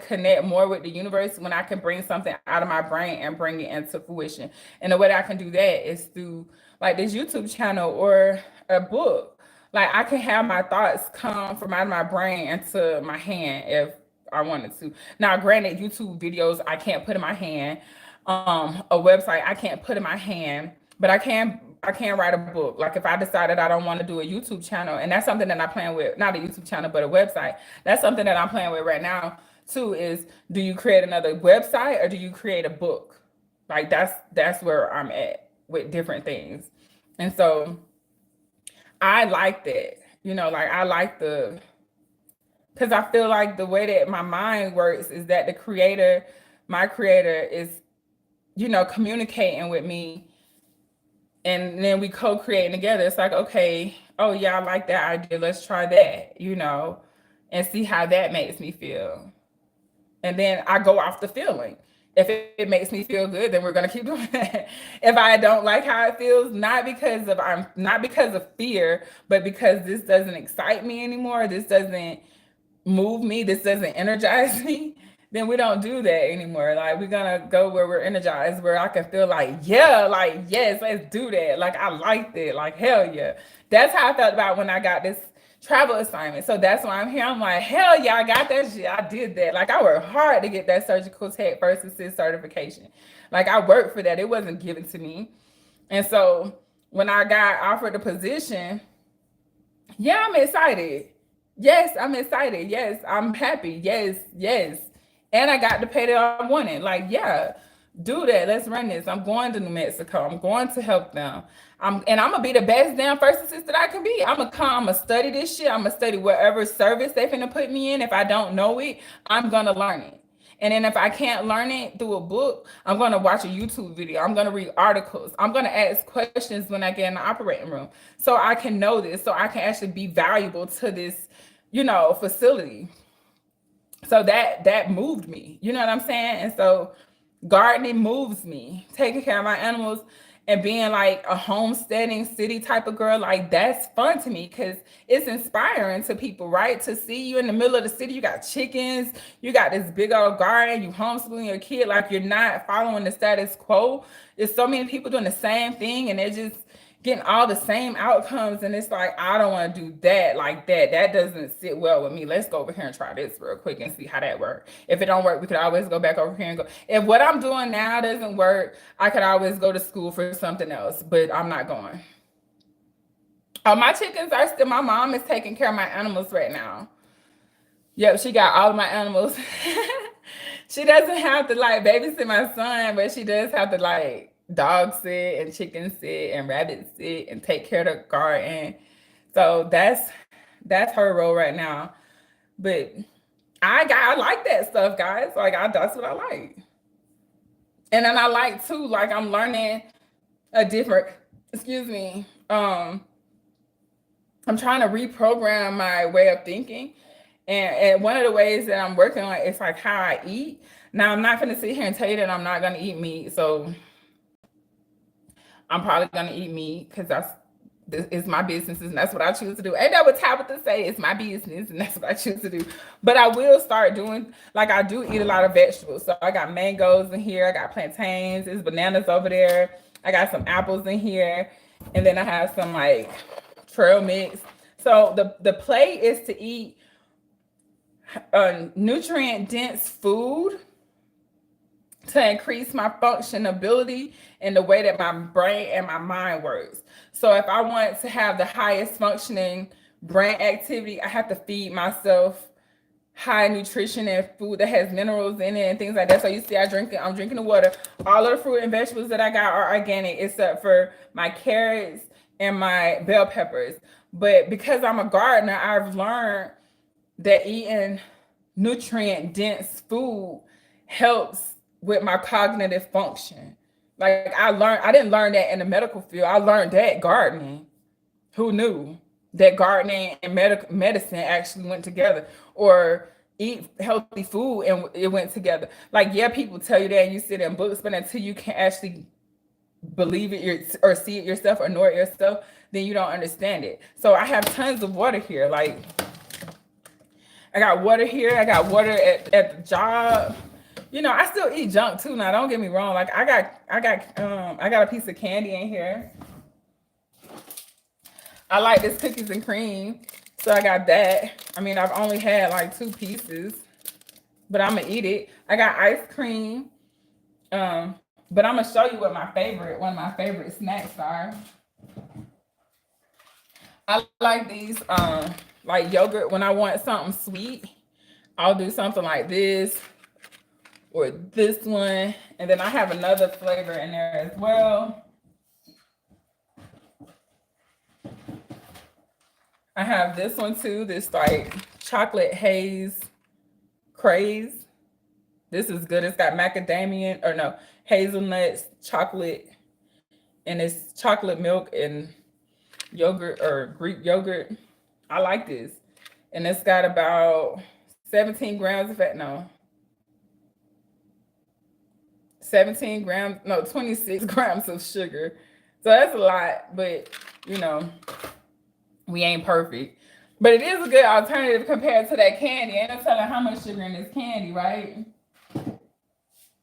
connect more with the universe when I can bring something out of my brain and bring it into fruition. And the way that I can do that is through like this YouTube channel or a book. Like, I can have my thoughts come from out of my brain into my hand if I wanted to. Now, granted, YouTube videos I can't put in my hand. A website I can't put in my hand, but I can write a book. Like, if I decided I don't want to do a YouTube channel, and that's something that I plan with, not a YouTube channel, but a website. That's something that I'm playing with right now too, is do you create another website or do you create a book? Like, that's where I'm at with different things. And so I like that. Like, I like because I feel like the way that my mind works is that my creator is, communicating with me, and then we co-creating together. It's like, okay, oh yeah, I like that idea. Let's try that, and see how that makes me feel. And then I go off the feeling. If it makes me feel good, then we're gonna keep doing that. If I don't like how it feels, not because of fear, but because this doesn't excite me anymore, this doesn't move me, this doesn't energize me, then we don't do that anymore. Like, we're gonna go where we're energized, where I can feel like, yeah, like, yes, let's do that. Like, I liked it. Like, hell yeah. That's how I felt about when I got this travel assignment. So that's why I'm here. I'm like, hell yeah, I got that shit. I did that. Like, I worked hard to get that surgical tech first assist certification. Like, I worked for that. It wasn't given to me. And so when I got offered the position, yeah, I'm excited. Yes, I'm excited. Yes, I'm happy. Yes, yes. And I got the pay that I wanted. Like, yeah, do that. Let's run this. I'm going to New Mexico. I'm going to help them. I'm gonna be the best damn first assistant I can be. I'm gonna study this shit. I'm gonna study whatever service they finna put me in. If I don't know it, I'm gonna learn it. And then if I can't learn it through a book, I'm going to watch a YouTube video. I'm going to read articles. I'm going to ask questions when I get in the operating room so I can know this, so I can actually be valuable to this, facility. So that moved me. You know what I'm saying? And so gardening moves me. Taking care of my animals and being like a homesteading city type of girl, like that's fun to me because it's inspiring to people, right? To see you in the middle of the city, you got chickens, you got this big old garden, you homeschooling your kid, like you're not following the status quo. There's so many people doing the same thing and they're just getting all the same outcomes, and it's like, I don't want to do that like that. That doesn't sit well with me. Let's go over here and try this real quick and see how that works. If it don't work, we could always go back over here and go. If what I'm doing now doesn't work, I could always go to school for something else, but I'm not going. Oh, my chickens are still, my mom is taking care of my animals right now. Yep, she got all of my animals. She doesn't have to like babysit my son, but she does have to like dog sit and chicken sit and rabbit sit and take care of the garden. So that's her role right now. But I like that stuff, guys. Like that's what I like. And then I like too, like I'm learning a different, excuse me, I'm trying to reprogram my way of thinking. And one of the ways that I'm working on is like how I eat. Now, I'm not going to sit here and tell you that I'm not going to eat meat. So I'm probably going to eat meat because it's my business and that's what I choose to do. Ain't that what Tabitha say? It's my business and that's what I choose to do. But I will start doing, like I do eat a lot of vegetables. So I got mangoes in here. I got plantains. There's bananas over there. I got some apples in here. And then I have some like trail mix. So the play is to eat nutrient dense food to increase my functionability and the way that my brain and my mind works. So if I want to have the highest functioning brain activity, I have to feed myself high nutrition and food that has minerals in it and things like that. So you see, I'm drinking the water. All of the fruit and vegetables that I got are organic, except for my carrots and my bell peppers. But because I'm a gardener, I've learned that eating nutrient dense food helps with my cognitive function. Like I didn't learn that in the medical field. I learned that gardening. Who knew that gardening and medicine actually went together? Or eat healthy food and it went together. Like, yeah, people tell you that and you sit in books, but until you can actually believe it or see it yourself or know it yourself, then you don't understand it. So I have tons of water here. Like I got water here. I got water at the job. I still eat junk too. Now, don't get me wrong. Like I got a piece of candy in here. I like this cookies and cream, so I got that. I mean, I've only had like 2 pieces, but I'm gonna eat it. I got ice cream, but I'm gonna show you what one of my favorite snacks are. I like these, like yogurt. When I want something sweet, I'll do something like this or this one, and then I have another flavor in there as well. I have this one too, this like chocolate haze craze. This is good. It's got macadamia, or no, hazelnuts, chocolate, and it's chocolate milk and yogurt or Greek yogurt. I like this. And it's got about 17 grams of fat. No, 17 grams, no, 26 grams of sugar. So that's a lot, but we ain't perfect. But it is a good alternative compared to that candy. Ain't no telling how much sugar in this candy, right?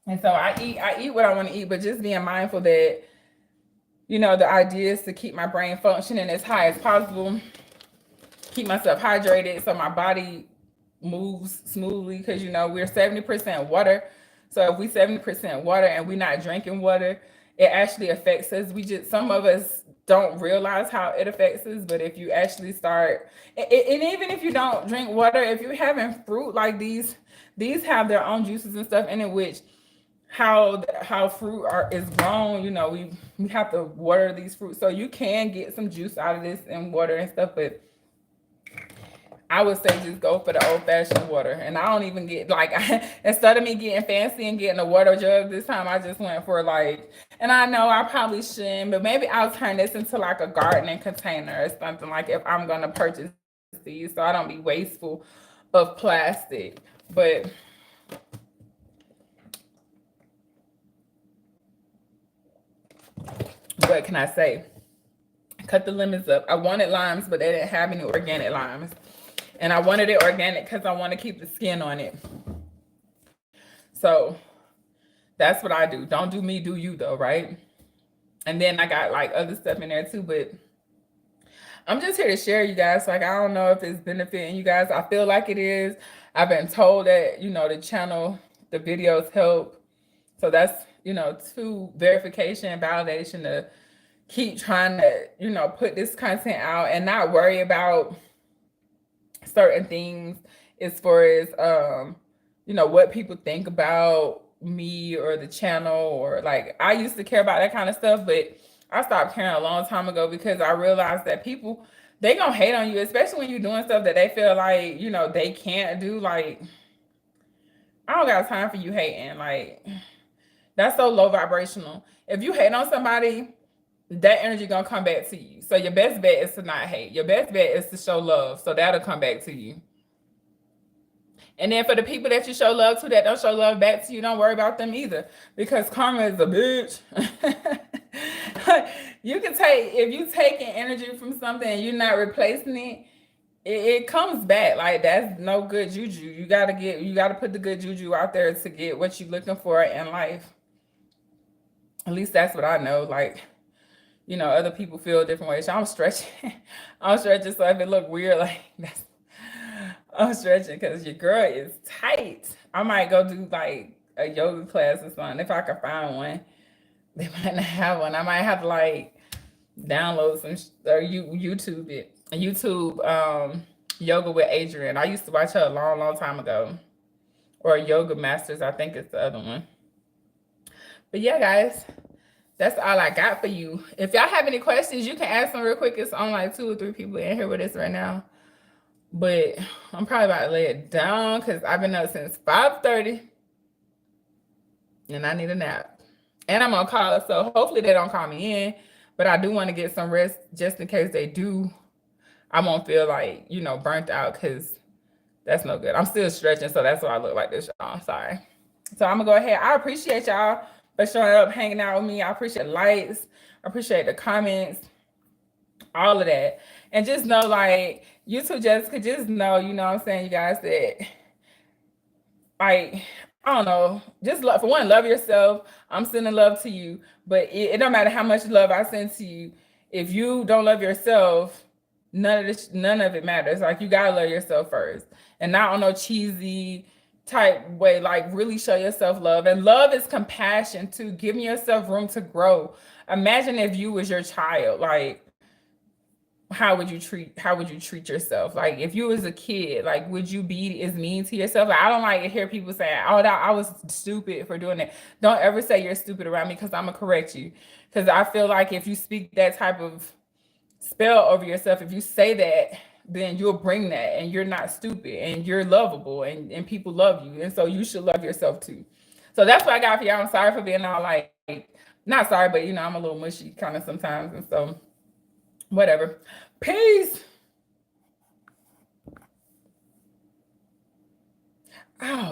And so I eat what I want to eat, but just being mindful that, the idea is to keep my brain functioning as high as possible, keep myself hydrated so my body moves smoothly, because we're 70% water. So if we 70% water and we're not drinking water, it actually affects us. Some of us don't realize how it affects us, but if you actually start, and even if you don't drink water, if you're having fruit like these have their own juices and stuff in it, which how fruit is grown, we have to water these fruits, so you can get some juice out of this and water and stuff. But I would say just go for the old fashioned water. And I don't even get like instead of me getting fancy and getting a water jug this time, I just went for like, and I know I probably shouldn't, but maybe I'll turn this into like a gardening container or something, like if I'm gonna purchase these, so I don't be wasteful of plastic. But what can I say? Cut the lemons up. I wanted limes, but they didn't have any organic limes. And I wanted it organic because I want to keep the skin on it. So that's what I do. Don't do me, do you though, right? And then I got like other stuff in there too, but I'm just here to share, you guys. Like, I don't know if it's benefiting you guys. I feel like it is. I've been told that, the channel, the videos help. So that's, to verification and validation to keep trying to, put this content out and not worry about certain things as far as what people think about me or the channel, or like I used to care about that kind of stuff, but I stopped caring a long time ago because I realized that people, they gonna hate on you, especially when you're doing stuff that they feel like they can't do. Like, I don't got time for you hating. Like, that's so low vibrational. If you hate on somebody, that energy gonna come back to you. So your best bet is to not hate. Your best bet is to show love. So that'll come back to you. And then for the people that you show love to that don't show love back to you, don't worry about them either. Because karma is a bitch. You can take, if you taking energy from something and you're not replacing it comes back. Like, that's no good juju. You gotta put the good juju out there to get what you're looking for in life. At least that's what I know. Like, other people feel different ways. So I'm stretching. I'm stretching so if it look weird, like I'm stretching because your girl is tight. I might go do like a yoga class or something if I can find one. They might not have one. I might have to like download some or YouTube it. YouTube yoga with Adrienne. I used to watch her a long, long time ago. Or Yoga Masters, I think it's the other one. But yeah, guys, that's all I got for you. If y'all have any questions, you can ask them real quick. It's on like 2 or 3 people in here with us right now. But I'm probably about to lay it down because I've been up since 5:30 and I need a nap. And I'm on call, so hopefully they don't call me in. But I do want to get some rest just in case they do. I won't feel like, burnt out, because that's no good. I'm still stretching, so that's why I look like this, y'all. I'm sorry. So I'm going to go ahead. I appreciate y'all for showing up, hanging out with me. I appreciate the likes. I appreciate the comments, all of that. And just know, like, you too, Jessica, just know, what I'm saying, you guys, that, like, I don't know, just love, for one, love yourself. I'm sending love to you, but it don't matter how much love I send to you. If you don't love yourself, none of it matters. Like, you gotta love yourself first, and not on no cheesy type way. Like, really show yourself love. And love is compassion too, giving yourself room to grow. Imagine if you was your child, like, how would you treat yourself? Like, if you was a kid, like, would you be as mean to yourself? Like, I don't like to hear people say, oh, I was stupid for doing that. Don't ever say you're stupid around me, because I'm gonna correct you. Because I feel like if you speak that type of spell over yourself, if you say that, then you'll bring that, and you're not stupid, and you're lovable, and people love you. And so you should love yourself too. So that's what I got for y'all. I'm sorry for being all like, not sorry, but I'm a little mushy kind of sometimes. And so whatever. Peace. Oh.